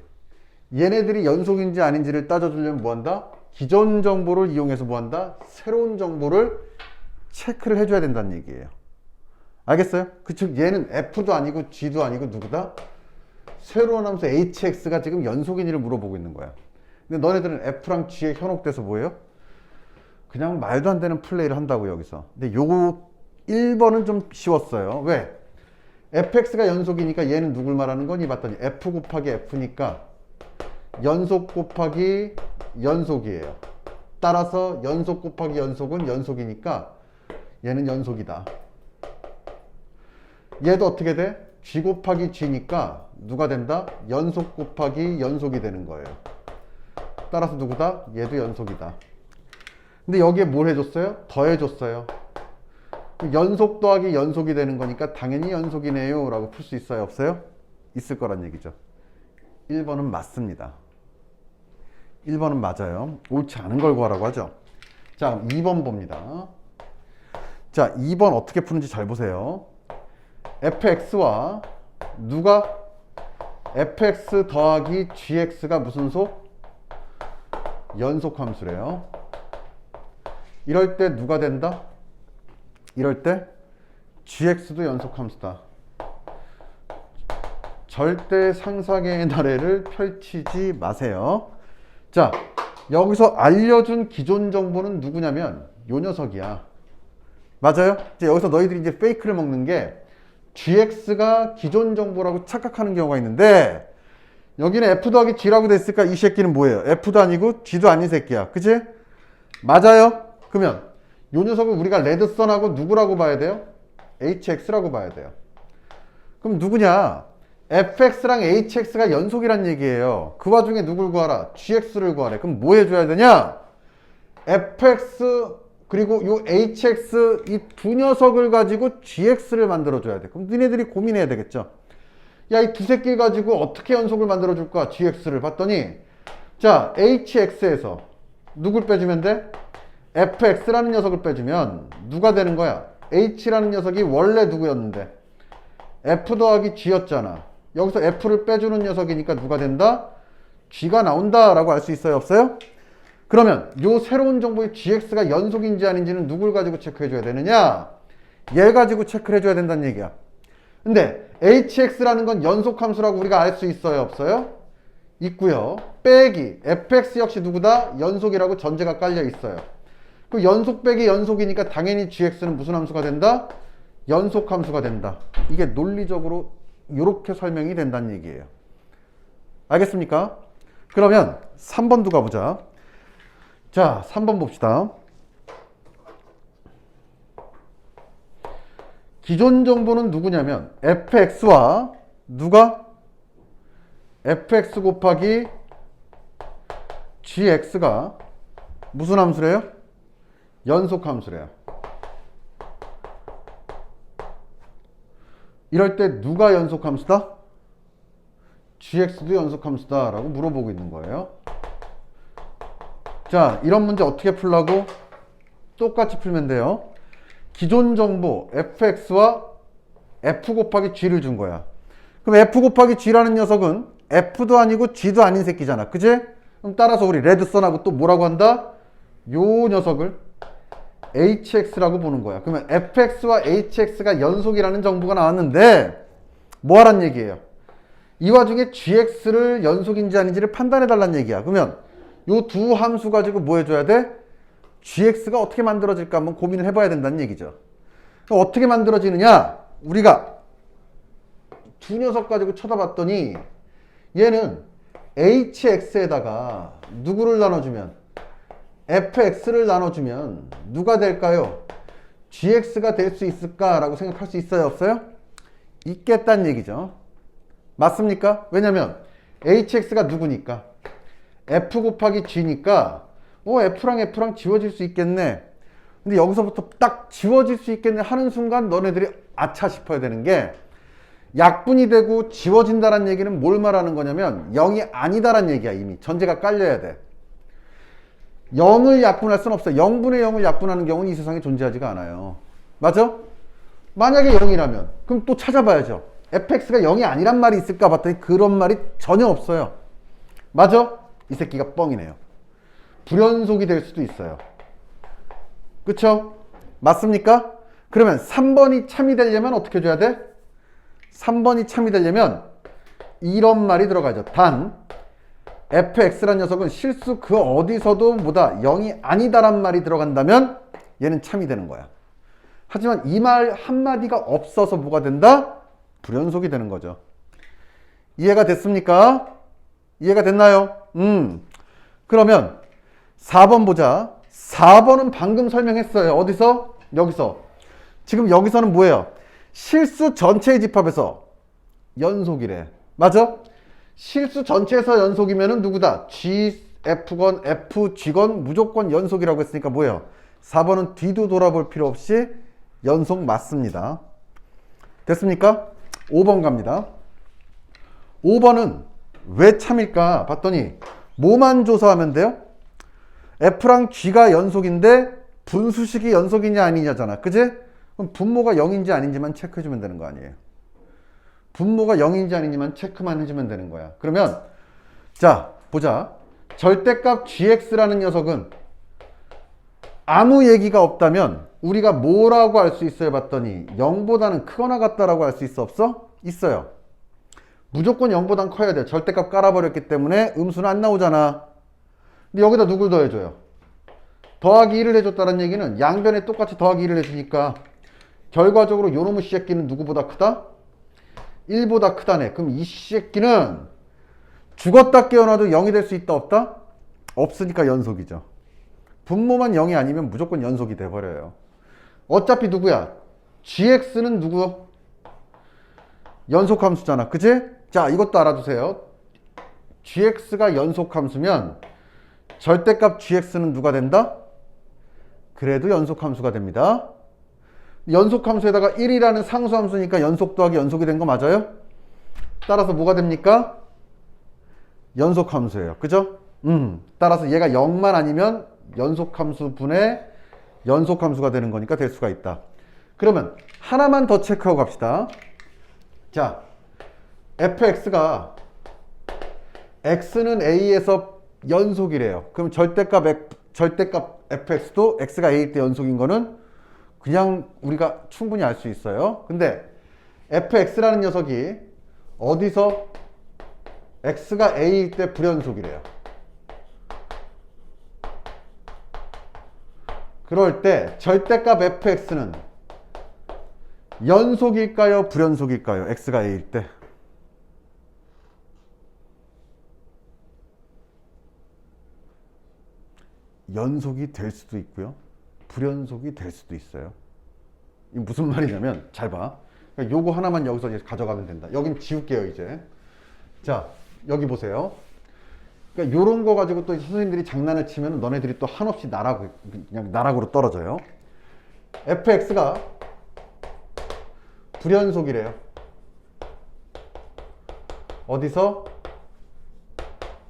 얘네들이 연속인지 아닌지를 따져주려면 뭐한다? 기존 정보를 이용해서 뭐한다? 새로운 정보를 체크를 해줘야 된다는 얘기예요. 알겠어요? 즉 얘는 F도 아니고 G도 아니고 누구다? 새로운 함수 HX가 지금 연속인지를 물어보고 있는 거야. 근데 너네들은 F랑 G에 현혹돼서 뭐예요? 그냥 말도 안 되는 플레이를 한다고 여기서. 근데 요거 1번은 좀 쉬웠어요. 왜? fx가 연속이니까 얘는 누굴 말하는 거니? 봤더니 f 곱하기 f니까 연속 곱하기 연속이에요. 따라서 연속 곱하기 연속은 연속이니까 얘는 연속이다. 얘도 어떻게 돼? g 곱하기 g니까 누가 된다? 연속 곱하기 연속이 되는 거예요. 따라서 누구다? 얘도 연속이다. 근데 여기에 뭘 해줬어요? 더해줬어요. 연속 더하기 연속이 되는 거니까 당연히 연속이네요 라고 풀 수 있어요? 없어요? 있을 거란 얘기죠. 1번은 맞습니다. 1번은 맞아요. 옳지 않은 걸 구하라고 하죠. 자, 2번 봅니다. 자, 2번 어떻게 푸는지 잘 보세요. fx와 누가? fx 더하기 gx가 무슨 속? 연속 함수래요. 이럴 때 누가 된다? 이럴 때 gx도 연속 함수다. 절대 상상의 나래를 펼치지 마세요. 자, 여기서 알려준 기존 정보는 누구냐면 요 녀석이야. 맞아요? 이제 여기서 너희들이 이제 페이크를 먹는 게 gx가 기존 정보라고 착각하는 경우가 있는데 여기는 f 더하기 g라고 됐으니까 이 새끼는 뭐예요? f도 아니고 g도 아닌 새끼야. 그치? 맞아요? 그러면 요 녀석을 우리가 레드선하고 누구라고 봐야 돼요? hx라고 봐야 돼요. 그럼 누구냐? fx랑 hx가 연속이란 얘기예요. 그 와중에 누굴 구하라? gx를 구하래. 그럼 뭐 해줘야 되냐? fx 그리고 요 hx 이 두 녀석을 가지고 gx를 만들어줘야 돼. 그럼 니네들이 고민해야 되겠죠. 야, 이 두 새끼 가지고 어떻게 연속을 만들어줄까? gx를 봤더니 자, hx에서 누굴 빼주면 돼? fx라는 녀석을 빼주면 누가 되는 거야? h라는 녀석이 원래 누구였는데? f 더하기 g였잖아. 여기서 f를 빼주는 녀석이니까 누가 된다? g가 나온다 라고 알 수 있어요? 없어요? 그러면 요 새로운 정보의 gx가 연속인지 아닌지는 누굴 가지고 체크해 줘야 되느냐? 얘 가지고 체크를 해줘야 된다는 얘기야. 근데 hx라는 건 연속함수라고 우리가 알 수 있어요? 없어요? 있고요. 빼기 fx 역시 누구다? 연속이라고 전제가 깔려 있어요. 그 연속 빼기 연속이니까 당연히 gx는 무슨 함수가 된다? 연속 함수가 된다. 이게 논리적으로 이렇게 설명이 된다는 얘기예요. 알겠습니까? 그러면 3번도 가보자. 자, 3번 봅시다. 기존 정보는 누구냐면 fx와 누가? fx 곱하기 gx가 무슨 함수래요? 연속 함수래요. 이럴 때 누가 연속 함수다? gx도 연속 함수다 라고 물어보고 있는 거예요. 자, 이런 문제 어떻게 풀라고? 똑같이 풀면 돼요. 기존 정보 fx와 f 곱하기 g를 준 거야. 그럼 f 곱하기 g라는 녀석은 f도 아니고 g도 아닌 새끼잖아. 그지? 그럼 따라서 우리 레드선하고 또 뭐라고 한다? 요 녀석을 hx라고 보는 거야. 그러면 fx와 hx가 연속이라는 정보가 나왔는데 뭐 하란 얘기예요? 이 와중에 gx를 연속인지 아닌지를 판단해 달란 얘기야. 그러면 요 두 함수 가지고 뭐 해줘야 돼? gx가 어떻게 만들어질까 한번 고민을 해봐야 된다는 얘기죠. 그럼 어떻게 만들어지느냐? 우리가 두 녀석 가지고 쳐다봤더니 얘는 hx에다가 누구를 나눠주면 fx를 나눠주면 누가 될까요? gx가 될 수 있을까라고 생각할 수 있어요? 없어요? 있겠다는 얘기죠. 맞습니까? 왜냐면 hx가 누구니까? f 곱하기 g니까 f랑 f랑 지워질 수 있겠네. 근데 여기서부터 딱 지워질 수 있겠네 하는 순간 너네들이 아차 싶어야 되는 게 약분이 되고 지워진다는 얘기는 뭘 말하는 거냐면 0이 아니다라는 얘기야. 이미 전제가 깔려야 돼. 0을 약분할 수는 없어. 0분의 0을 약분하는 경우는 이 세상에 존재하지가 않아요. 맞아? 만약에 0이라면 그럼 또 찾아봐야죠. fx가 0이 아니란 말이 있을까 봤더니 그런 말이 전혀 없어요. 맞아? 이 새끼가 뻥이네요. 불연속이 될 수도 있어요. 그쵸? 맞습니까? 그러면 3번이 참이 되려면 어떻게 해줘야 돼? 3번이 참이 되려면 이런 말이 들어가죠. 단 fx라는 녀석은 실수 그 어디서도 뭐다 0이 아니다란 말이 들어간다면 얘는 참이 되는 거야. 하지만 이 말 한마디가 없어서 뭐가 된다? 불연속이 되는 거죠. 이해가 됐습니까? 이해가 됐나요? 그러면 4번 보자. 4번은 방금 설명했어요. 어디서? 여기서. 지금 여기서는 뭐예요? 실수 전체의 집합에서 연속이래. 맞아? 실수 전체에서 연속이면은 누구다? G, F건, F, G건 무조건 연속이라고 했으니까 뭐예요? 4번은 뒤도 돌아볼 필요 없이 연속 맞습니다. 됐습니까? 5번 갑니다. 5번은 왜 참일까 봤더니 뭐만 조사하면 돼요? F랑 G가 연속인데 분수식이 연속이냐 아니냐잖아. 그지? 그럼 분모가 0인지 아닌지만 체크해주면 되는 거 아니에요. 분모가 0인지 아닌지만 체크만 해주면 되는 거야. 그러면 자 보자. 절대값 gx라는 녀석은 아무 얘기가 없다면 우리가 뭐라고 할 수 있어요 봤더니 0보다는 크거나 같다라고 할 수 있어 없어? 있어요. 무조건 0보단 커야 돼. 절대값 깔아버렸기 때문에 음수는 안 나오잖아. 근데 여기다 누굴 더해줘요? 더하기 1을 해줬다는 얘기는 양변에 똑같이 더하기 1을 해주니까 결과적으로 요놈의 새끼는 누구보다 크다? 1보다 크다네. 그럼 이 새끼는 죽었다 깨어나도 0이 될 수 있다 없다? 없으니까 연속이죠. 분모만 0이 아니면 무조건 연속이 돼버려요. 어차피 누구야? gx는 누구? 연속함수잖아. 그치? 자 이것도 알아두세요. gx가 연속함수면 절대값 gx는 누가 된다? 그래도 연속함수가 됩니다. 연속함수에다가 1이라는 상수함수니까 연속 더하기 연속이 된 거 맞아요? 따라서 뭐가 됩니까? 연속함수예요. 그죠? 따라서 얘가 0만 아니면 연속함수 분의 연속함수가 되는 거니까 될 수가 있다. 그러면 하나만 더 체크하고 갑시다. 자, fx가 x는 a에서 연속이래요. 그럼 절대값 fx도 x가 a일 때 연속인 거는 그냥 우리가 충분히 알 수 있어요. 근데 fx라는 녀석이 어디서 x가 a일 때 불연속이래요. 그럴 때 절대값 fx는 연속일까요? 불연속일까요? x가 a일 때. 연속이 될 수도 있고요. 불연속이 될 수도 있어요. 이게 무슨 말이냐면 잘 봐. 그러니까 요거 하나만 여기서 이제 가져가면 된다. 여긴 지울게요 이제. 자 여기 보세요. 그러니까 요런 거 가지고 또 선생님들이 장난을 치면 너네들이 또 한없이 그냥 나락으로 떨어져요. fx가 불연속이래요. 어디서?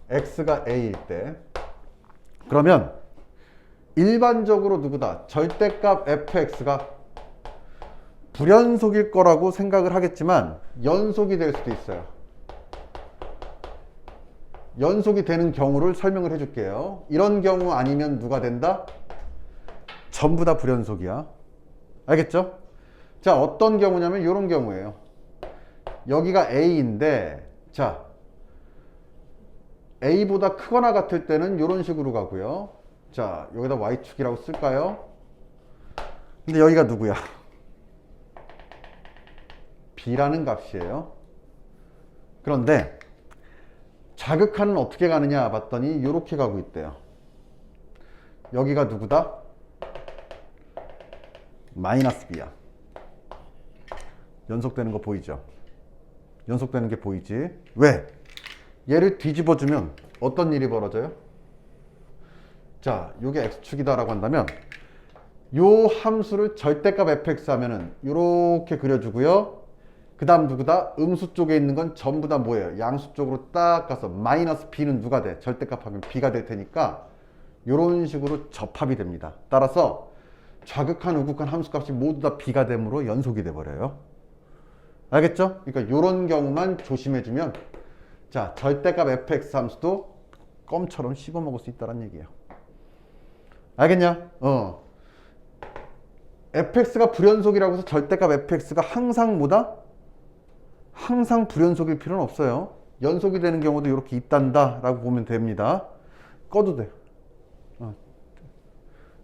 x가 a일 때. 그러면 일반적으로 누구다? 절대값 fx가 불연속일 거라고 생각을 하겠지만 연속이 될 수도 있어요. 연속이 되는 경우를 설명을 해줄게요. 이런 경우 아니면 누가 된다? 전부 다 불연속이야. 알겠죠? 자, 어떤 경우냐면 이런 경우예요. 여기가 a인데, 자, a보다 크거나 같을 때는 이런 식으로 가고요. 자, 여기다 y축이라고 쓸까요? 근데 여기가 누구야? b라는 값이에요. 그런데 자극하는 어떻게 가느냐 봤더니 이렇게 가고 있대요. 여기가 누구다? 마이너스 b야. 연속되는 거 보이죠? 연속되는 게 보이지? 왜? 얘를 뒤집어주면 어떤 일이 벌어져요? 자, 이게 x축이다 라고 한다면 요 함수를 절대값 fx 하면은 이렇게 그려주고요. 그 다음 누구다? 음수 쪽에 있는 건 전부 다 뭐예요? 양수 쪽으로 딱 가서 마이너스 b는 누가 돼? 절대값 하면 b가 될 테니까 이런 식으로 접합이 됩니다. 따라서 좌극한 우극한 함수값이 모두 다 b가 되므로 연속이 돼버려요. 알겠죠? 그러니까 이런 경우만 조심해주면 자, 절대값 fx 함수도 껌처럼 씹어먹을 수 있다는 얘기예요. 알겠냐? fx가 불연속이라고 해서 절대값 fx가 항상 뭐다? 항상 불연속일 필요는 없어요. 연속이 되는 경우도 이렇게 있단다 라고 보면 됩니다. 꺼도 돼요.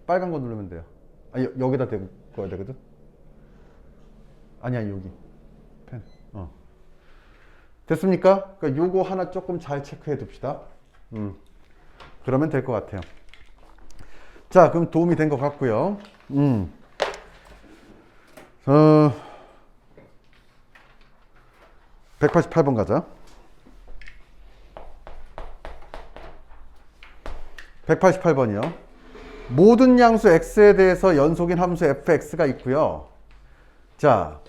빨간 거 누르면 돼요. 아, 여기다 대고 꺼야 되거든. 아니야, 여기 펜. 됐습니까? 그러니까 요거 하나 조금 잘 체크해 둡시다. 그러면 될 것 같아요. 자, 그럼 도움이 된 것 같고요. 188번 가자. 188번이요. 모든 양수 x에 대해서 연속인 함수 fx가 있고요. 자,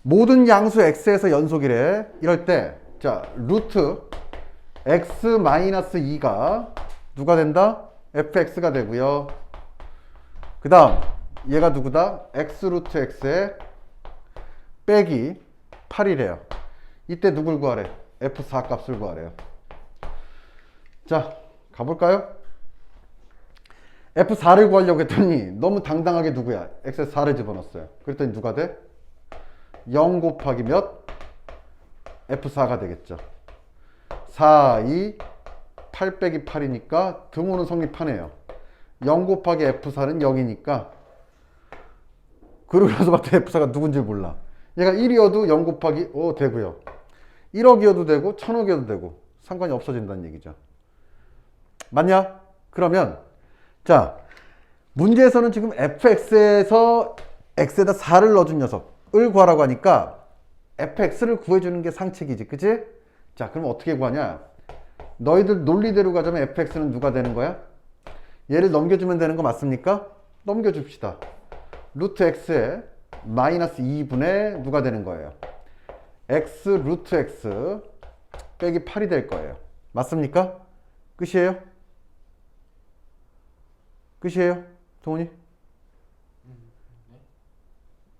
모든 양수 x에서 연속이래. 이럴 때, 자, 루트 x-2가 누가 된다? fx가 되고요. 그 다음 얘가 누구다? x 루트 x에 빼기 8이래요. 이때 누굴 구하래? f4 값을 구하래요. 자, 가볼까요? f4를 구하려고 했더니 너무 당당하게 누구야? x에 4를 집어넣었어요. 그랬더니 누가 돼? 0 곱하기 몇? f4가 되겠죠. 4, 2, 8 빼기 8이니까 등호는 성립하네요. 0 곱하기 f4는 0이니까 그러고 나서 봤더니 f4가 누군지 몰라. 얘가 1이어도 0 곱하기 되고요. 1억이어도 되고 1000억이어도 되고 상관이 없어진다는 얘기죠. 맞냐? 그러면 자, 문제에서는 지금 fx에서 x에다 4를 넣어준 녀석을 구하라고 하니까 fx를 구해주는 게 상책이지, 그치? 자, 그럼 어떻게 구하냐? 너희들 논리대로 가자면 fx는 누가 되는 거야? 얘를 넘겨주면 되는 거 맞습니까? 넘겨줍시다. 루트 x에 마이너스 2분의 누가 되는 거예요? x 루트 x 빼기 8이 될 거예요. 맞습니까? 끝이에요? 끝이에요? 동훈이?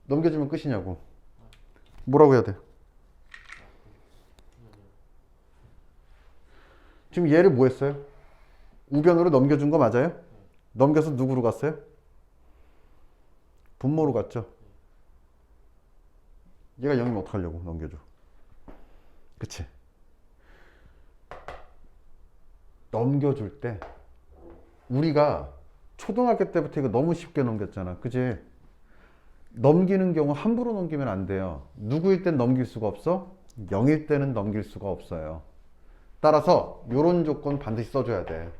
넘겨주면 끝이냐고. 뭐라고 해야 돼? 지금 얘를 뭐 했어요? 우변으로 넘겨준 거 맞아요? 넘겨서 누구로 갔어요? 분모로 갔죠? 얘가 0이면 어떡하려고 넘겨줘. 그치? 넘겨줄 때 우리가 초등학교 때부터 이거 너무 쉽게 넘겼잖아. 그치? 넘기는 경우 함부로 넘기면 안 돼요. 누구일 땐 넘길 수가 없어? 0일 때는 넘길 수가 없어요. 따라서 이런 조건 반드시 써줘야 돼.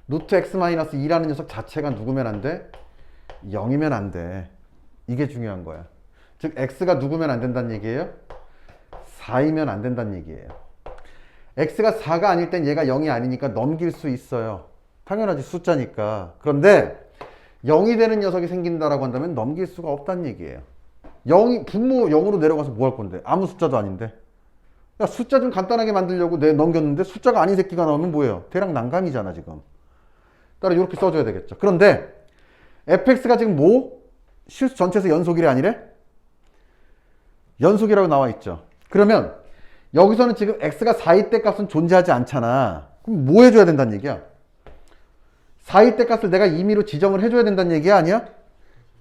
루트 x-2라는 녀석 자체가 누구면 안 돼? 0이면 안 돼. 이게 중요한 거야. 즉 x가 누구면 안 된다는 얘기예요? 4이면 안 된다는 얘기예요. x가 4가 아닐 땐 얘가 0이 아니니까 넘길 수 있어요. 당연하지, 숫자니까. 그런데 0이 되는 녀석이 생긴다라고 한다면 넘길 수가 없다는 얘기예요. 0이 분모 0으로 내려가서 뭐 할 건데? 아무 숫자도 아닌데. 야, 숫자 좀 간단하게 만들려고 내 넘겼는데 숫자가 아닌 새끼가 나오면 뭐예요? 대략 난감이잖아 지금. 따라 이렇게 써줘야 되겠죠. 그런데 fx가 지금 뭐? 실수 전체에서 연속이래 아니래? 연속이라고 나와 있죠. 그러면 여기서는 지금 x가 4일 때 값은 존재하지 않잖아. 그럼 뭐 해줘야 된다는 얘기야? 4일 때 값을 내가 임의로 지정을 해줘야 된다는 얘기야? 아니야?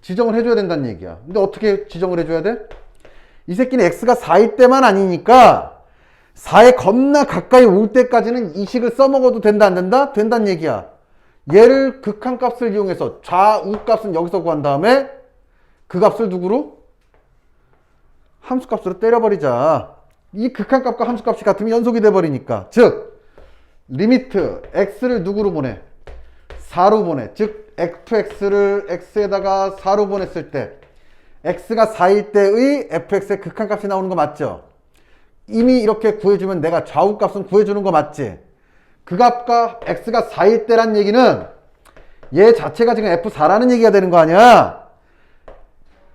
지정을 해줘야 된다는 얘기야. 근데 어떻게 지정을 해줘야 돼? 이 새끼는 x가 4일 때만 아니니까 4에 겁나 가까이 올 때까지는 이 식을 써먹어도 된다 안 된다? 된다는 얘기야. 얘를 극한값을 이용해서 좌우값은 여기서 구한 다음에 그 값을 누구로? 함수값으로 때려버리자. 이 극한값과 함수값이 같으면 연속이 돼버리니까. 즉 리미트 x를 누구로 보내? 4로 보내. 즉 f(x)를 x에다가 4로 보냈을 때 x가 4일 때의 fx의 극한값이 나오는 거 맞죠? 이미 이렇게 구해주면 내가 좌우값은 구해주는 거 맞지? 그 값과 x가 4일 때란 얘기는 얘 자체가 지금 f4라는 얘기가 되는 거 아니야?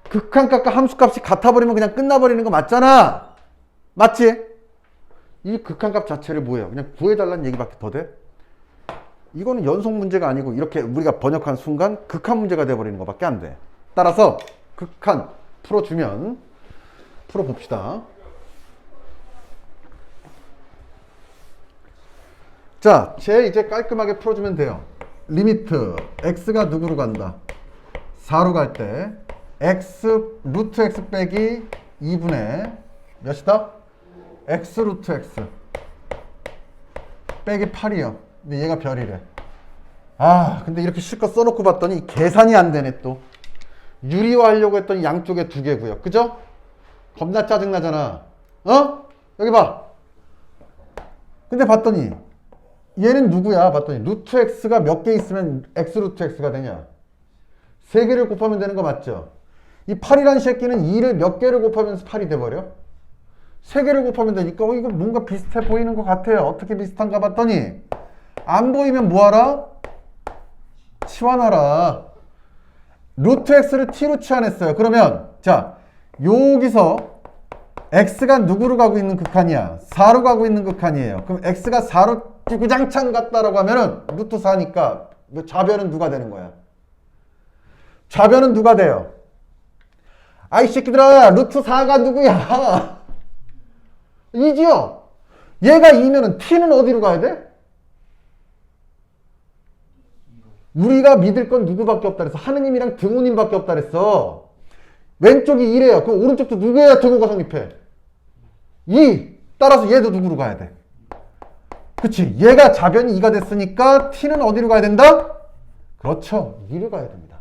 극한값과 함수값이 같아버리면 그냥 끝나버리는 거 맞잖아? 맞지? 이 극한값 자체를 뭐예요? 그냥 구해달라는 얘기밖에 더 돼? 이거는 연속 문제가 아니고 이렇게 우리가 번역한 순간 극한 문제가 돼버리는 것밖에 안 돼. 따라서 극한 풀어주면 풀어봅시다. 자, 쟤 이제 깔끔하게 풀어주면 돼요. 리미트 x가 누구로 간다? 4로 갈 때 x 루트 x 빼기 2분의 몇이다? x 루트 x 빼기 8이요. 근데 얘가 별이래. 아, 근데 이렇게 실컷 써놓고 봤더니 계산이 안 되네 또. 유리화하려고 했더니 양쪽에 2개고요. 그죠? 겁나 짜증나잖아. 어? 여기 봐. 근데 봤더니 얘는 누구야? 봤더니 루트 x가 몇 개 있으면 x 루트 x가 되냐? 3개를 곱하면 되는 거 맞죠? 이 8이라는 새끼는 2를 몇 개를 곱하면서 8이 돼버려? 3개를 곱하면 되니까 이거 뭔가 비슷해 보이는 것 같아요. 어떻게 비슷한가 봤더니 안 보이면 뭐하라? 치환하라. 루트 x를 t로 치환했어요. 그러면 자 여기서 x가 누구로 가고 있는 극한이야? 4로 가고 있는 극한이에요. 그럼 x가 4로 주구장창 갔다라고 하면은 루트 4니까 좌변은 누가 되는 거야? 좌변은 누가 돼요? 아이 새끼들아, 루트 4가 누구야? 이지요? 얘가 2면은 t는 어디로 가야 돼? 우리가 믿을 건 누구밖에 없다 그랬어? 하느님이랑 등호님밖에 없다 그랬어. 왼쪽이 2래요. 그럼 오른쪽도 누구야 등호가 성립해? 2. 따라서 얘도 누구로 가야 돼? 그치? 얘가 좌변이 2가 됐으니까 t는 어디로 가야 된다? 그렇죠. 2로 가야 됩니다.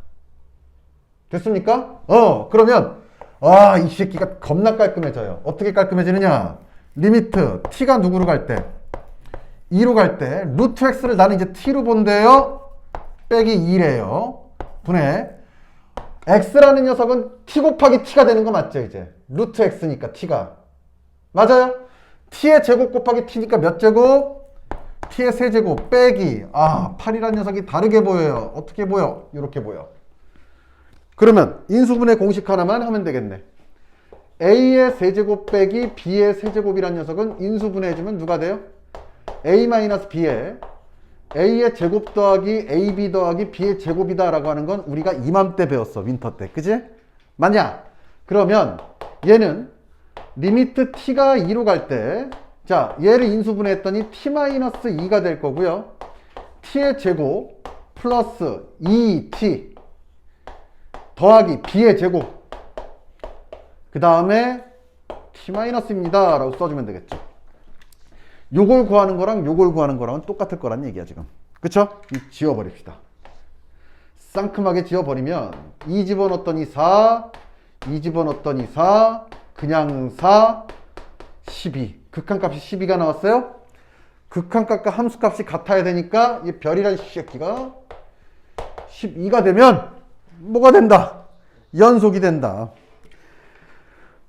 됐습니까? 그러면 이 새끼가 겁나 깔끔해져요. 어떻게 깔끔해지느냐? 리미트 t가 누구로 갈 때? 2로 갈 때 루트 x를 나는 이제 t로 본대요. 빼기 2래요. 분의 x라는 녀석은 t 곱하기 t가 되는 거 맞죠? 이제 루트 x니까 t가 맞아요? t의 제곱 곱하기 t니까 몇 제곱? t의 세제곱 빼기 8이라는 녀석이 다르게 보여요. 어떻게 보여? 이렇게 보여. 그러면 인수분해 공식 하나만 하면 되겠네. a의 세제곱 빼기 b의 세제곱이라는 녀석은 인수분해해주면 누가 돼요? a-b에 a의 제곱 더하기 ab 더하기 b의 제곱이다 라고 하는 건 우리가 이맘때 배웠어. 윈터 때. 그지? 맞냐? 그러면 얘는 리미트 t가 2로 갈 때 자 얘를 인수분해했더니 t-2가 될 거고요. t의 제곱 플러스 2t 더하기 b의 제곱 그 다음에 t-입니다 라고 써주면 되겠죠. 요걸 구하는 거랑 요걸 구하는 거랑은 똑같을 거란 얘기야 지금. 그쵸? 지워버립시다. 쌍큼하게 지워버리면 2 집어넣었더니 4 2 집어넣었더니 4 그냥 4 12 극한값이 12가 나왔어요. 극한값과 함수값이 같아야 되니까 이 별이란 새끼가 12가 되면 뭐가 된다? 연속이 된다.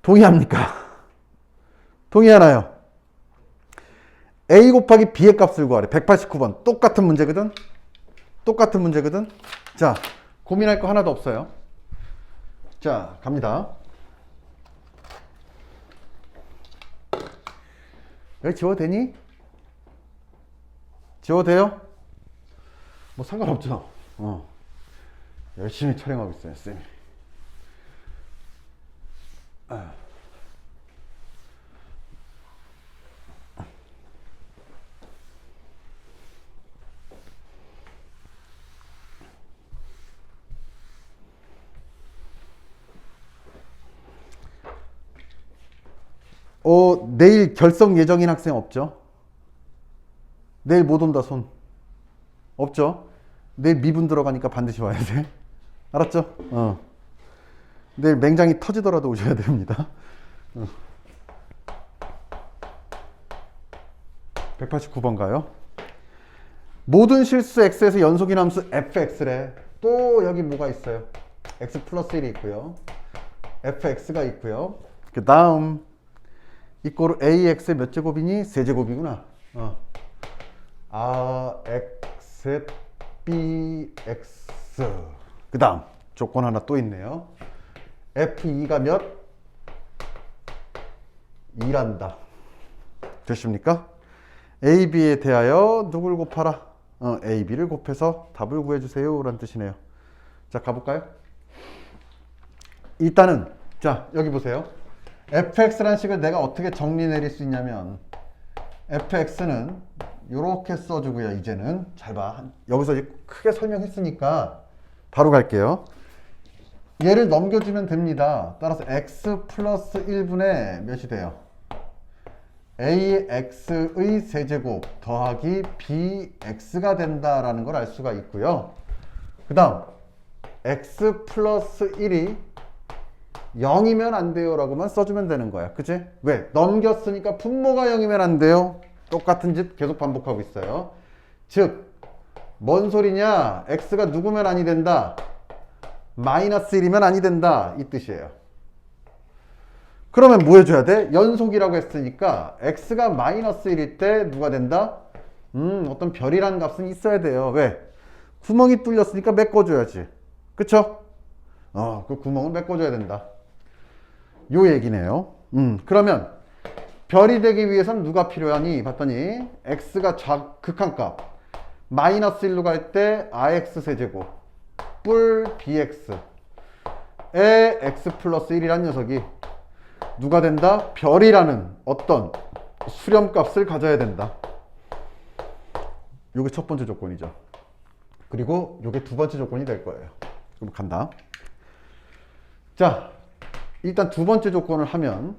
동의합니까? 동의하나요? A 곱하기 B의 값을 구하래. 189번. 똑같은 문제거든? 똑같은 문제거든? 자, 고민할 거 하나도 없어요. 자, 갑니다. 여기 지워도 되니? 지워도 돼요? 뭐 상관없죠. 열심히 촬영하고 있어요, 쌤이. 내일 결석 예정인 학생 없죠? 내일 못 온다 손. 없죠? 내일 미분 들어가니까 반드시 와야 돼. 알았죠? 내일 맹장이 터지더라도 오셔야 됩니다. 189번 가요. 모든 실수 x에서 연속인 함수 fx래. 또 여기 뭐가 있어요? x 플러스 1이 있고요. fx가 있고요. 그 다음 이꼬르 ax의 몇 제곱이니? 세제곱이구나. x bx. 그 다음 조건 하나 또 있네요. f2가 몇? 2란다. 됐습니까? a, b에 대하여 누굴 곱하라? a, b를 곱해서 답을 구해주세요 라는 뜻이네요. 자, 가볼까요? 일단은 자, 여기 보세요. fx라는 식을 내가 어떻게 정리 내릴 수 있냐면 fx는 이렇게 써주고요. 이제는 잘 봐. 여기서 이제 크게 설명했으니까 바로 갈게요. 얘를 넘겨주면 됩니다. 따라서 x 플러스 1분의 몇이 돼요? ax의 세제곱 더하기 bx가 된다라는 걸 알 수가 있고요. 그 다음 x 플러스 1이 0이면 안 돼요 라고만 써주면 되는 거야. 그치? 왜? 넘겼으니까 분모가 0이면 안 돼요. 똑같은 짓 계속 반복하고 있어요. 즉, 뭔 소리냐? x가 누구면 아니 된다? 마이너스 1이면 아니 된다. 이 뜻이에요. 그러면 뭐 해줘야 돼? 연속이라고 했으니까 x가 마이너스 1일 때 누가 된다? 어떤 별이라는 값은 있어야 돼요. 왜? 구멍이 뚫렸으니까 메꿔줘야지. 그쵸? 그 구멍을 메꿔줘야 된다. 요 얘기네요. 그러면 별이 되기 위해서는 누가 필요하니? 봤더니 x가 극한값 마이너스 1로 갈 때 ax 세제곱 뿔 bx에 x 플러스 1이라는 녀석이 누가 된다? 별이라는 어떤 수렴값을 가져야 된다. 요게 첫 번째 조건이죠. 그리고 요게 두 번째 조건이 될 거예요. 그럼 간다. 자, 일단 두 번째 조건을 하면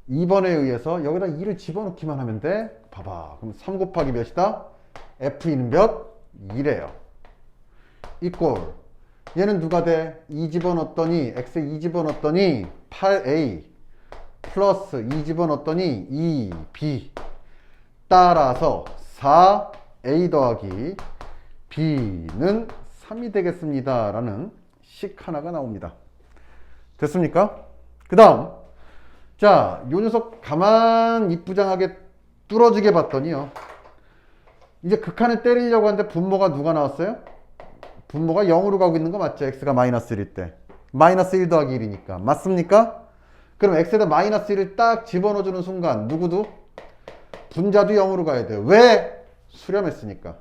2번에 의해서 여기다 2를 집어넣기만 하면 돼. 봐봐. 그럼 3 곱하기 몇이다? f는 몇? 2래요. 이꼴 얘는 누가 돼? 2 집어넣었더니 x에 2 집어넣었더니 8a 플러스 2 집어넣었더니 2b 따라서 4a 더하기 b는 3이 되겠습니다 라는 식 하나가 나옵니다. 됐습니까? 그 다음 자, 요 녀석 가만 이쁘장하게 뚫어지게 봤더니요, 이제 극한을 때리려고 하는데 분모가 누가 나왔어요? 분모가 0으로 가고 있는 거 맞죠? x가 마이너스 1일 때 마이너스 1 더하기 1이니까 맞습니까? 그럼 x에다 마이너스 1을 딱 집어넣어주는 순간 누구도? 분자도 0으로 가야 돼요. 왜? 수렴했으니까.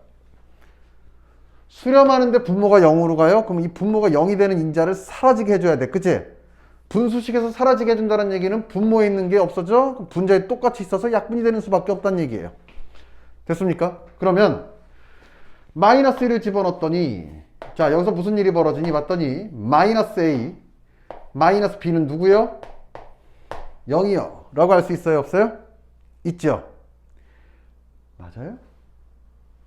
수렴하는데 분모가 0으로 가요? 그럼 이 분모가 0이 되는 인자를 사라지게 해줘야 돼. 그치? 분수식에서 사라지게 해준다는 얘기는 분모에 있는 게 없어져? 그럼 분자에 똑같이 있어서 약분이 되는 수밖에 없다는 얘기예요. 됐습니까? 그러면 마이너스 1을 집어넣었더니 자, 여기서 무슨 일이 벌어지니 봤더니 마이너스 a 마이너스 b는 누구요? 0이요 라고 할 수 있어요? 없어요? 있죠? 맞아요?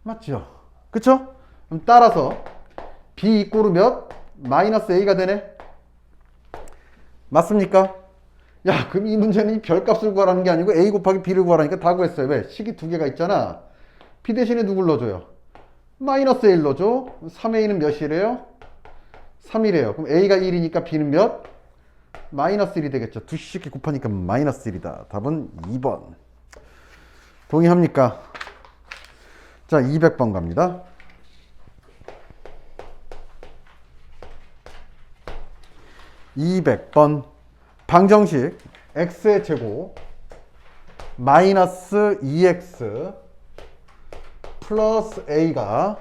맞죠? 그쵸? 그럼 따라서 b 이꼬르 몇? 마이너스 a가 되네? 맞습니까? 야, 그럼 이 문제는 이 별값을 구하라는 게 아니고 a 곱하기 b를 구하라니까 다 구했어요. 왜? 식이 두 개가 있잖아. b 대신에 누굴 넣어줘요? 마이너스 1 넣어줘. 3a는 몇이래요? 3이래요. 그럼 a가 1이니까 b는 몇? 마이너스 1이 되겠죠. 두 식이 곱하니까 마이너스 1이다. 답은 2번. 동의합니까? 자, 200번 갑니다. 200번 방정식 x의 제곱 마이너스 2x 플러스 a가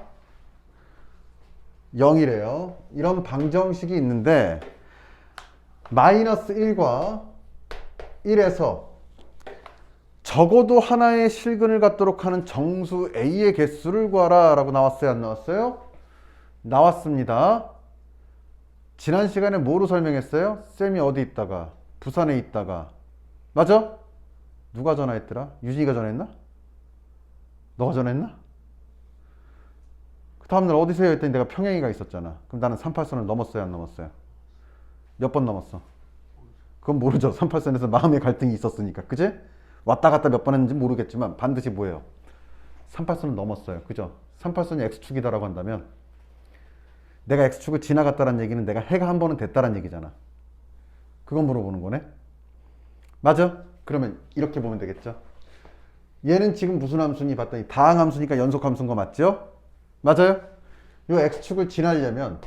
0이래요. 이런 방정식이 있는데 마이너스 1과 1에서 적어도 하나의 실근을 갖도록 하는 정수 a의 개수를 구하라 라고 나왔어요? 안 나왔어요? 나왔습니다. 지난 시간에 뭐로 설명했어요? 쌤이 어디 있다가 부산에 있다가 맞아? 누가 전화했더라? 유진이가 전화했나? 너가 전화했나? 그 다음날 어디서 해요? 했더니 내가 평양이가 있었잖아. 그럼 나는 38선을 넘었어요? 안 넘었어요? 몇 번 넘었어? 그건 모르죠. 38선에서 마음의 갈등이 있었으니까. 그지? 왔다 갔다 몇 번 했는지 모르겠지만 반드시 뭐예요? 38선을 넘었어요. 그죠? 38선이 X축이다라고 한다면 내가 X축을 지나갔다는 얘기는 내가 해가 한 번은 됐다는 얘기잖아. 그건 물어보는 거네. 맞아? 그러면 이렇게 보면 되겠죠. 얘는 지금 무슨 함수니 봤더니 다항함수니까 연속함수인 거 맞죠? 맞아요? 이 X축을 지나려면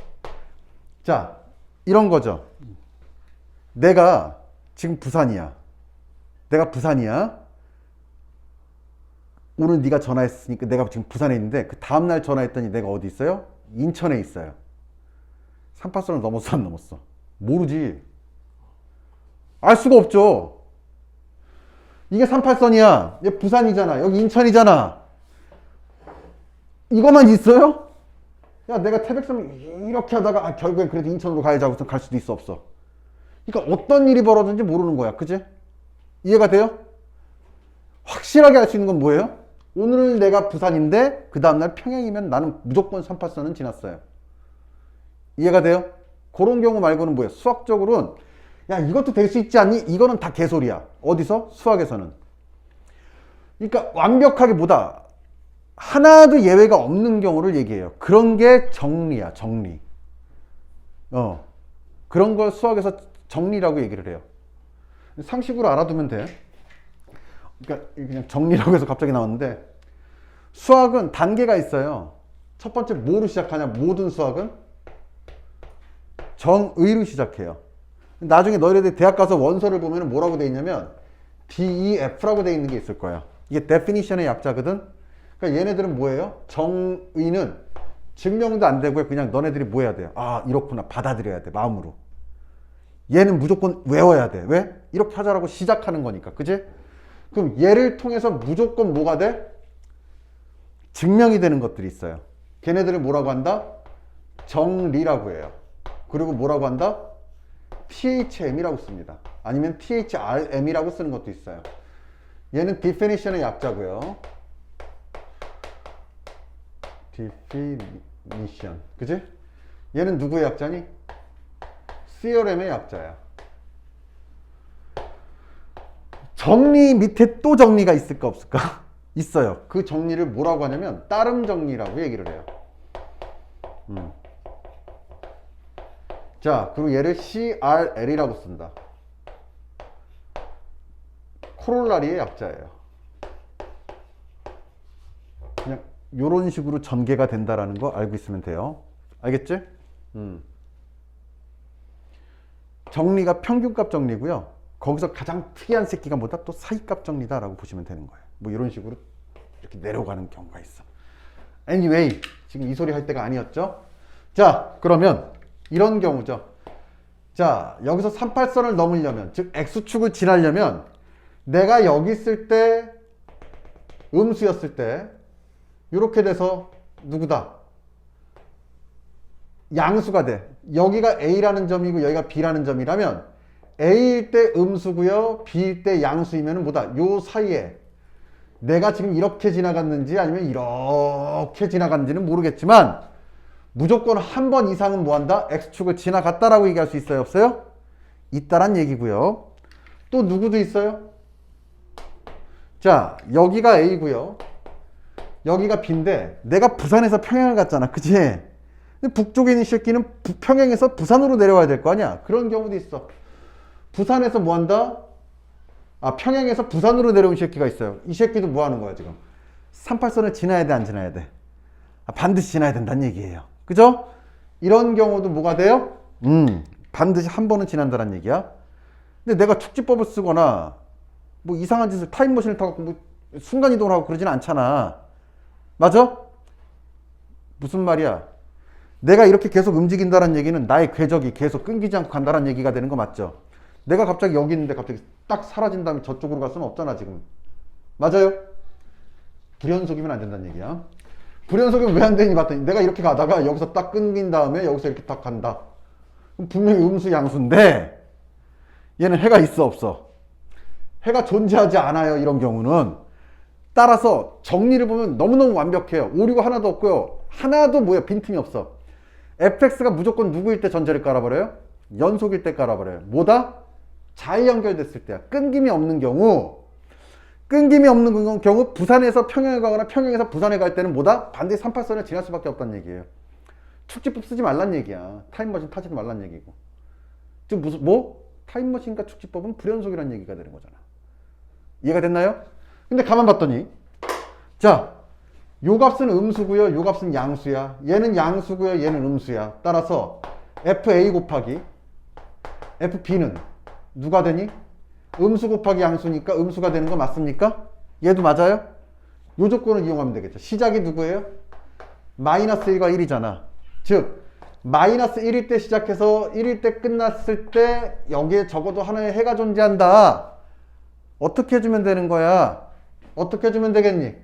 자 이런 거죠. 내가 지금 부산이야. 내가 부산이야. 오늘 네가 전화했으니까 내가 지금 부산에 있는데 그 다음날 전화했더니 내가 어디 있어요? 인천에 있어요. 38선을 넘었어 안 넘었어? 모르지. 알 수가 없죠. 이게 38선이야. 얘 부산이잖아. 여기 인천이잖아. 이것만 있어요? 야 내가 태백섬 이렇게 하다가 결국엔 그래도 인천으로 가야지 하고서 갈 수도 있어 없어? 그러니까 어떤 일이 벌어졌는지 모르는 거야. 그지? 이해가 돼요? 확실하게 알 수 있는 건 뭐예요? 오늘 내가 부산인데 그 다음날 평양이면 나는 무조건 38선은 지났어요. 이해가 돼요? 그런 경우 말고는 뭐예요? 수학적으로는 야 이것도 될 수 있지 않니? 이거는 다 개소리야. 어디서? 수학에서는. 그러니까 완벽하게 뭐다? 하나도 예외가 없는 경우를 얘기해요. 그런 게 정리야. 정리. 그런 걸 수학에서 정리라고 얘기를 해요. 상식으로 알아두면 돼. 그러니까 그냥 정리라고 해서 갑자기 나왔는데 수학은 단계가 있어요. 첫 번째 뭐로 시작하냐? 모든 수학은 정의로 시작해요. 나중에 너희들 대학 가서 원서를 보면 뭐라고 돼 있냐면 DEF라고 돼 있는 게 있을 거야. 이게 definition의 약자거든. 그러니까 얘네들은 뭐예요? 정의는 증명도 안 되고요. 그냥 너네들이 뭐 해야 돼요? 아 이렇구나 받아들여야 돼 마음으로. 얘는 무조건 외워야 돼. 왜? 이렇게 하자라고 시작하는 거니까. 그지? 그럼 얘를 통해서 무조건 뭐가 돼? 증명이 되는 것들이 있어요. 걔네들을 뭐라고 한다? 정리라고 해요. 그리고 뭐라고 한다? THM이라고 씁니다. 아니면 THRM이라고 쓰는 것도 있어요. 얘는 definition의 약자고요. definition. 그지? 얘는 누구의 약자니? theorem의 약자야. 정리 밑에 또 정리가 있을까 없을까? 있어요. 그 정리를 뭐라고 하냐면 따름 정리라고 얘기를 해요. 자, 그리고 얘를 CRL이라고 쓴다. 코롤라리의 약자예요. 그냥 이런 식으로 전개가 된다라는 거 알고 있으면 돼요. 알겠지? 정리가 평균값 정리고요. 거기서 가장 특이한 새끼가 뭐다? 또 사이값 정리다라고 보시면 되는 거예요. 뭐 이런 식으로 이렇게 내려가는 경우가 있어. Anyway, 지금 이 소리 할 때가 아니었죠? 자, 그러면 이런 경우죠. 자, 여기서 38선을 넘으려면, 즉 X축을 지나려면 내가 여기 있을 때 음수였을 때 이렇게 돼서 누구다? 양수가 돼. 여기가 A라는 점이고 여기가 B라는 점이라면 A일 때 음수고요. B일 때 양수이면 뭐다? 요 사이에 내가 지금 이렇게 지나갔는지 아니면 이렇게 지나갔는지는 모르겠지만 무조건 한 번 이상은 뭐한다? X축을 지나갔다라고 얘기할 수 있어요? 없어요? 있다란 얘기고요. 또 누구도 있어요? 자, 여기가 A고요. 여기가 B인데 내가 부산에서 평양을 갔잖아. 그치? 근데 북쪽에 있는 새끼는 평양에서 부산으로 내려와야 될 거 아니야. 그런 경우도 있어. 부산에서 뭐 한다? 평양에서 부산으로 내려온 새끼가 있어요. 이 새끼도 뭐 하는 거야 지금? 38선을 지나야 돼, 안 지나야 돼? 반드시 지나야 된다는 얘기예요. 그죠? 이런 경우도 뭐가 돼요? 반드시 한 번은 지난다는 얘기야. 근데 내가 축지법을 쓰거나 뭐 이상한 짓을 타임머신을 타고 뭐 순간이동을 하고 그러진 않잖아. 맞아? 무슨 말이야? 내가 이렇게 계속 움직인다는 얘기는 나의 궤적이 계속 끊기지 않고 간다는 얘기가 되는 거 맞죠? 내가 갑자기 여기 있는데 갑자기 딱 사라진 다음에 저쪽으로 갈 수는 없잖아 지금. 맞아요? 불연속이면 안 된다는 얘기야. 불연속이면 왜 안 되니 봤더니 내가 이렇게 가다가 여기서 딱 끊긴 다음에 여기서 이렇게 딱 간다. 그럼 분명히 음수 양수인데 얘는 해가 있어 없어? 해가 존재하지 않아요. 이런 경우는. 따라서 정리를 보면 너무너무 완벽해요. 오류가 하나도 없고요. 하나도 뭐야 빈틈이 없어. fx가 무조건 누구일 때 전제를 깔아버려요? 연속일 때 깔아버려요. 뭐다? 잘 연결됐을 때야. 끊김이 없는 경우. 끊김이 없는 경우 부산에서 평양에 가거나 평양에서 부산에 갈 때는 뭐다? 반드시 38선을 지날 수밖에 없다는 얘기예요. 축지법 쓰지 말란 얘기야. 타임머신 타지도 말란 얘기고. 지금 무슨 뭐? 타임머신과 축지법은 불연속이라는 얘기가 되는 거잖아. 이해가 됐나요? 근데 가만 봤더니 자, 요 값은 음수고요. 요 값은 양수야. 얘는 양수고요. 얘는 음수야. 따라서 FA 곱하기 FB는 누가 되니? 음수 곱하기 양수니까 음수가 되는 거 맞습니까? 얘도 맞아요? 요 조건을 이용하면 되겠죠. 시작이 누구예요? 마이너스 1과 1이잖아. 즉 마이너스 1일 때 시작해서 1일 때 끝났을 때 여기에 적어도 하나의 해가 존재한다. 어떻게 해주면 되는 거야? 어떻게 해주면 되겠니?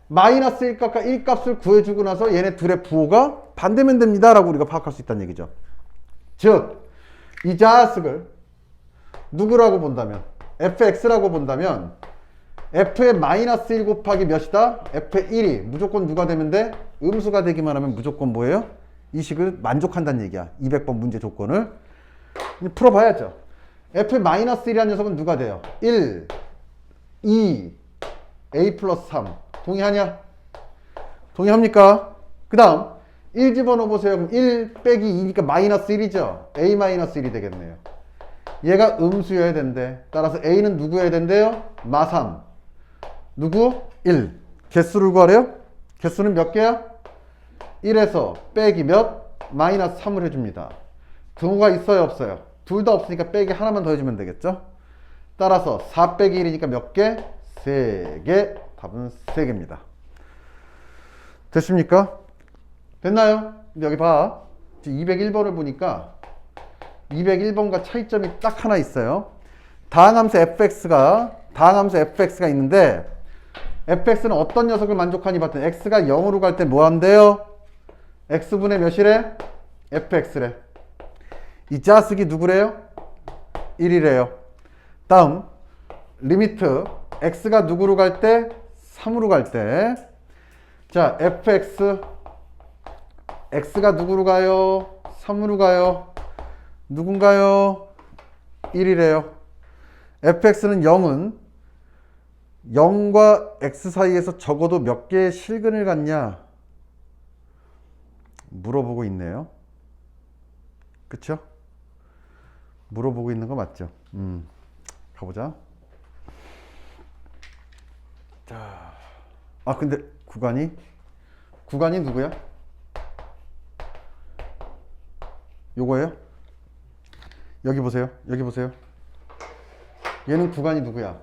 마이너스 1 값과 1 값을 구해주고 나서 얘네 둘의 부호가 반대면 됩니다 라고 우리가 파악할 수 있다는 얘기죠. 즉 이 자식을 누구라고 본다면 fx라고 본다면 f의 마이너스 1 곱하기 몇이다? f의 1이 무조건 누가 되면 돼? 음수가 되기만 하면 무조건 뭐예요? 이 식을 만족한다는 얘기야. 200번 문제 조건을 풀어봐야죠. f의 마이너스 1이라는 녀석은 누가 돼요? 1, 2, a 플러스 3 동의하냐? 동의합니까? 그 다음 1 집어넣어 보세요. 그럼 1 빼기 2니까 마이너스 1이죠. a 마이너스 1이 되겠네요. 얘가 음수여야 된대. 따라서 a는 누구여야 된대요? 마3. 누구? 1. 개수를 구하래요? 개수는 몇 개야? 1에서 빼기 몇? 마이너스 3을 해줍니다. 등호가 있어요 없어요? 둘 다 없으니까 빼기 하나만 더 해주면 되겠죠? 따라서 4 빼기 1이니까 몇 개? 3개. 답은 3개입니다. 됐습니까? 됐나요? 근데 여기 봐. 201번을 보니까 201번과 차이점이 딱 하나 있어요. 다항함수 fx가 있는데 fx는 어떤 녀석을 만족하니 봤더니 x가 0으로 갈 때 뭐 한대요? x분의 몇이래? fx래. 이 자식이 누구래요? 1이래요. 다음 리미트 x가 누구로 갈 때? 3으로 갈 때. 자, fx x가 누구로 가요? 3으로 가요. 누군가요? 1이래요. fx는 0은 0과 x 사이에서 적어도 몇 개의 실근을 갖냐? 물어보고 있네요. 그쵸? 물어보고 있는 거 맞죠? 가보자. 자, 근데 구간이 누구야? 요거예요? 여기 보세요. 얘는 구간이 누구야?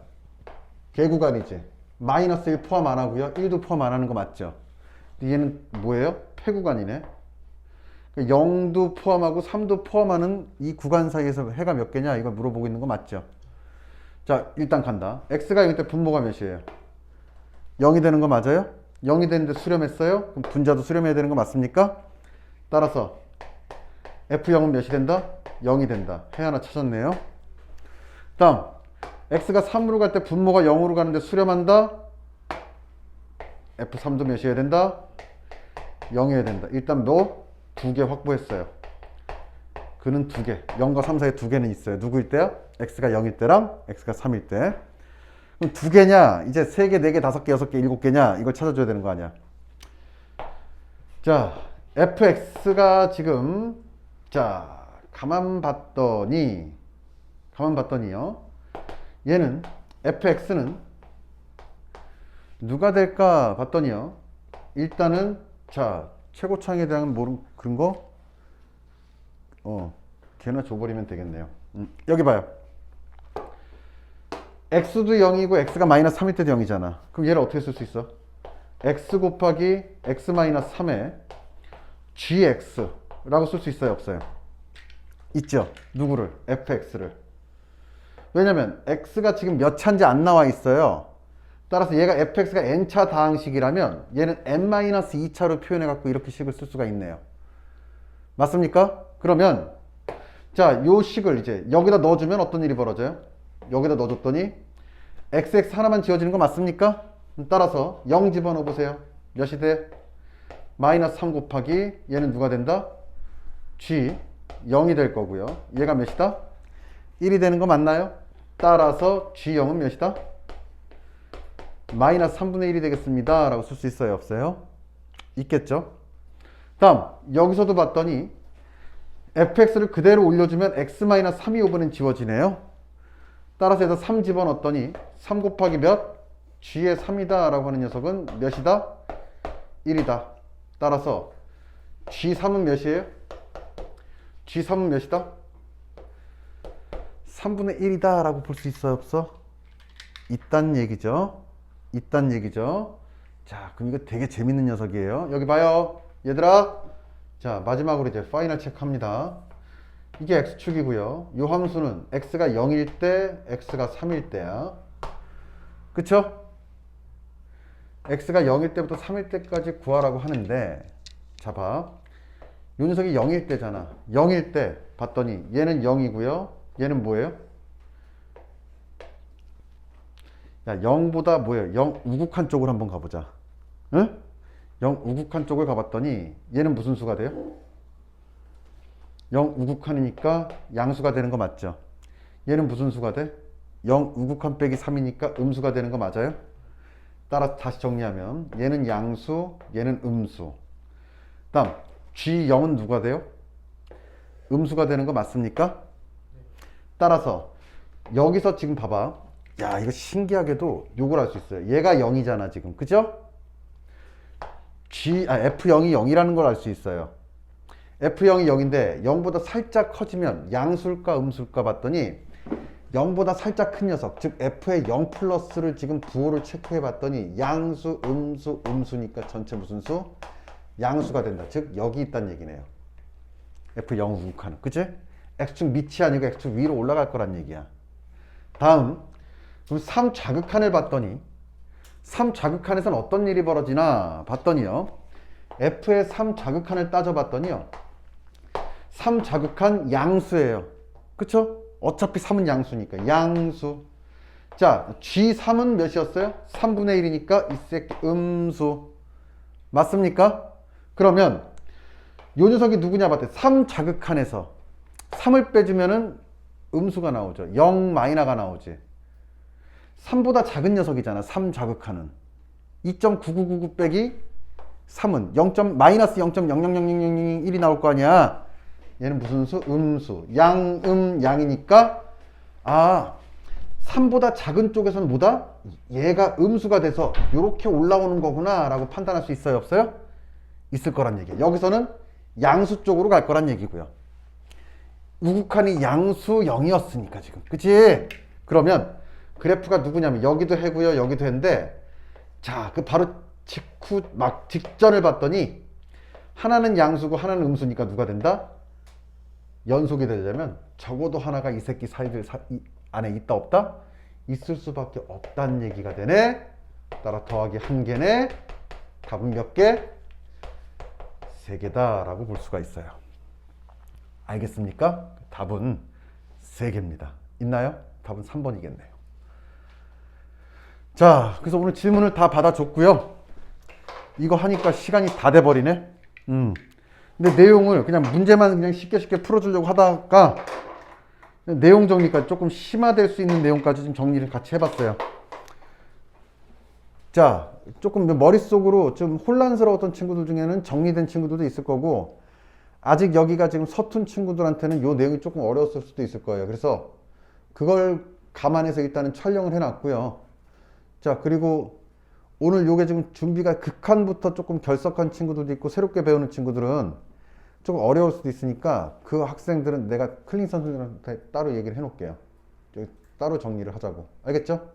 개구간이지. 마이너스 1 포함 안 하고요. 1도 포함 안 하는 거 맞죠? 근데 얘는 뭐예요? 폐구간이네. 0도 포함하고 3도 포함하는 이 구간 사이에서 해가 몇 개냐? 이걸 물어보고 있는 거 맞죠? 자, 일단 간다. x가 0일 때 분모가 몇이에요? 0이 되는 거 맞아요? 0이 되는데 수렴했어요? 그럼 분자도 수렴해야 되는 거 맞습니까? 따라서 f0은 몇이 된다? 0이 된다. 해 하나 찾았네요. 다음 x가 3으로 갈 때 분모가 0으로 가는데 수렴한다? f3도 몇이어야 된다? 0이어야 된다. 일단 너 2개 확보했어요. 그는 두 개, 0과 3 사이에 두 개는 있어요. 누구일 때요? x가 0일 때랑 x가 3일 때. 그럼 두 개냐? 이제 세 개, 네 개, 다섯 개, 여섯 개, 일곱 개냐? 이걸 찾아줘야 되는 거 아니야. 자, fx가 지금, 자, 가만 봤더니요. 얘는, fx는 누가 될까 봤더니요. 일단은, 자, 최고창에 대한 그런 거, 걔나 줘버리면 되겠네요. 여기 봐요. x도 0이고 x가 마이너스 3일 때도 0이잖아. 그럼 얘를 어떻게 쓸 수 있어? x 곱하기 x 마이너스 3에 gx라고 쓸 수 있어요? 없어요? 있죠. 누구를? fx를. 왜냐면 x가 지금 몇 차인지 안 나와 있어요. 따라서 얘가 fx가 n차 다항식이라면 얘는 n-2차로 표현해 갖고 이렇게 식을 쓸 수가 있네요. 맞습니까? 그러면 자, 요 식을 이제 여기다 넣어주면 어떤 일이 벌어져요? 여기다 넣어줬더니 xx 하나만 지워지는 거 맞습니까? 따라서 0 집어넣어 보세요. 몇이 돼? 마이너스 3 곱하기 얘는 누가 된다? g 0이 될 거고요. 얘가 몇이다? 1이 되는 거 맞나요? 따라서 g0은 몇이다? 마이너스 3분의 1이 되겠습니다 라고 쓸 수 있어요? 없어요? 있겠죠? 다음 여기서도 봤더니 fx를 그대로 올려주면 x-3이 5분은 지워지네요. 따라서 여기다 3 집어넣었더니 3 곱하기 몇? g의 3이다 라고 하는 녀석은 몇이다? 1이다. 따라서 g3은 몇이에요? g3은 몇이다? 3분의 1이다 라고 볼 수 있어요? 없어? 있단 얘기죠. 있단 얘기죠. 자, 그럼 이거 되게 재밌는 녀석이에요. 여기 봐요. 얘들아. 자, 마지막으로 이제 파이널 체크합니다. 이게 x축이고요. 이 함수는 x가 0일 때, x가 3일 때야. 그쵸? x가 0일 때부터 3일 때까지 구하라고 하는데, 자, 봐. 요 녀석이 0일 때잖아. 0일 때 봤더니 얘는 0이고요. 얘는 뭐예요? 야, 0보다 뭐예요? 0 우극한 쪽으로 한번 가보자. 응? 0 우극한 쪽을 가봤더니 얘는 무슨 수가 돼요? 0 우극한이니까 양수가 되는 거 맞죠? 얘는 무슨 수가 돼? 0 우극한 빼기 3이니까 음수가 되는 거 맞아요? 따라서 다시 정리하면 얘는 양수, 얘는 음수. 다음 G0은 누가 돼요? 음수가 되는 거 맞습니까? 따라서 여기서 지금 봐봐. 야, 이거 신기하게도 요걸 알 수 있어요. 얘가 0이잖아 지금. 그죠? F0이 0이라는 걸 알 수 있어요. F0이 0인데 0보다 살짝 커지면 양수일까 음수일까 봤더니 0보다 살짝 큰 녀석, 즉 F의 0 플러스를 지금 부호를 체크해 봤더니 양수, 음수, 음수니까 전체 무슨 수? 양수가 된다. 즉 여기 있다는 얘기네요. F0 우극하는. 그치? X축 밑이 아니고 X축 위로 올라갈 거란 얘기야. 다음 3자극한을 봤더니 3자극한에서는 어떤 일이 벌어지나 봤더니요. F의 3자극한을 따져봤더니요. 3자극한 양수예요. 그쵸? 어차피 3은 양수니까 양수. 자, G3은 몇이었어요? 3분의 1이니까 이 새끼 음수. 맞습니까? 그러면 요 녀석이 누구냐 봤더니 3자극한에서 3을 빼주면은 음수가 나오죠. 0 마이너가 나오지. 3보다 작은 녀석이잖아. 3자극하는 2.9999 빼기 3은 0. 마이너스 0.000001이 나올 거 아니야. 얘는 무슨 수? 음수. 양이니까 3보다 작은 쪽에서는 뭐다? 얘가 음수가 돼서 이렇게 올라오는 거구나 라고 판단할 수 있어요? 없어요? 있을 거란 얘기예요. 여기서는 양수 쪽으로 갈 거란 얘기고요. 우극한이 양수 0이었으니까 지금. 그치? 그러면 그래프가 누구냐면 여기도 해고요, 여기도 해인데, 자, 그 바로 직전을 봤더니 하나는 양수고 하나는 음수니까 누가 된다? 연속이 되려면 적어도 하나가 이 새끼 사이들 안에 있다 없다? 있을 수밖에 없다는 얘기가 되네. 따라 더하기 1개네. 답은 몇 개? 3개다 라고 볼 수가 있어요. 알겠습니까? 답은 3개입니다. 있나요? 답은 3번이겠네요. 자, 그래서 오늘 질문을 다 받아줬고요. 이거 하니까 시간이 다 돼버리네. 근데 내용을 그냥 문제만 그냥 쉽게 풀어주려고 하다가 내용 정리까지 조금 심화될 수 있는 내용까지 좀 정리를 같이 해봤어요. 자, 조금 머릿속으로 좀 혼란스러웠던 친구들 중에는 정리된 친구들도 있을 거고, 아직 여기가 지금 서툰 친구들한테는 이 내용이 조금 어려웠을 수도 있을 거예요. 그래서 그걸 감안해서 일단은 촬영을 해놨고요. 자, 그리고 오늘 요게 지금 준비가 극한부터 조금 결석한 친구들도 있고, 새롭게 배우는 친구들은 조금 어려울 수도 있으니까 그 학생들은 내가 클린 선생님한테 따로 얘기를 해놓을게요. 따로 정리를 하자고. 알겠죠?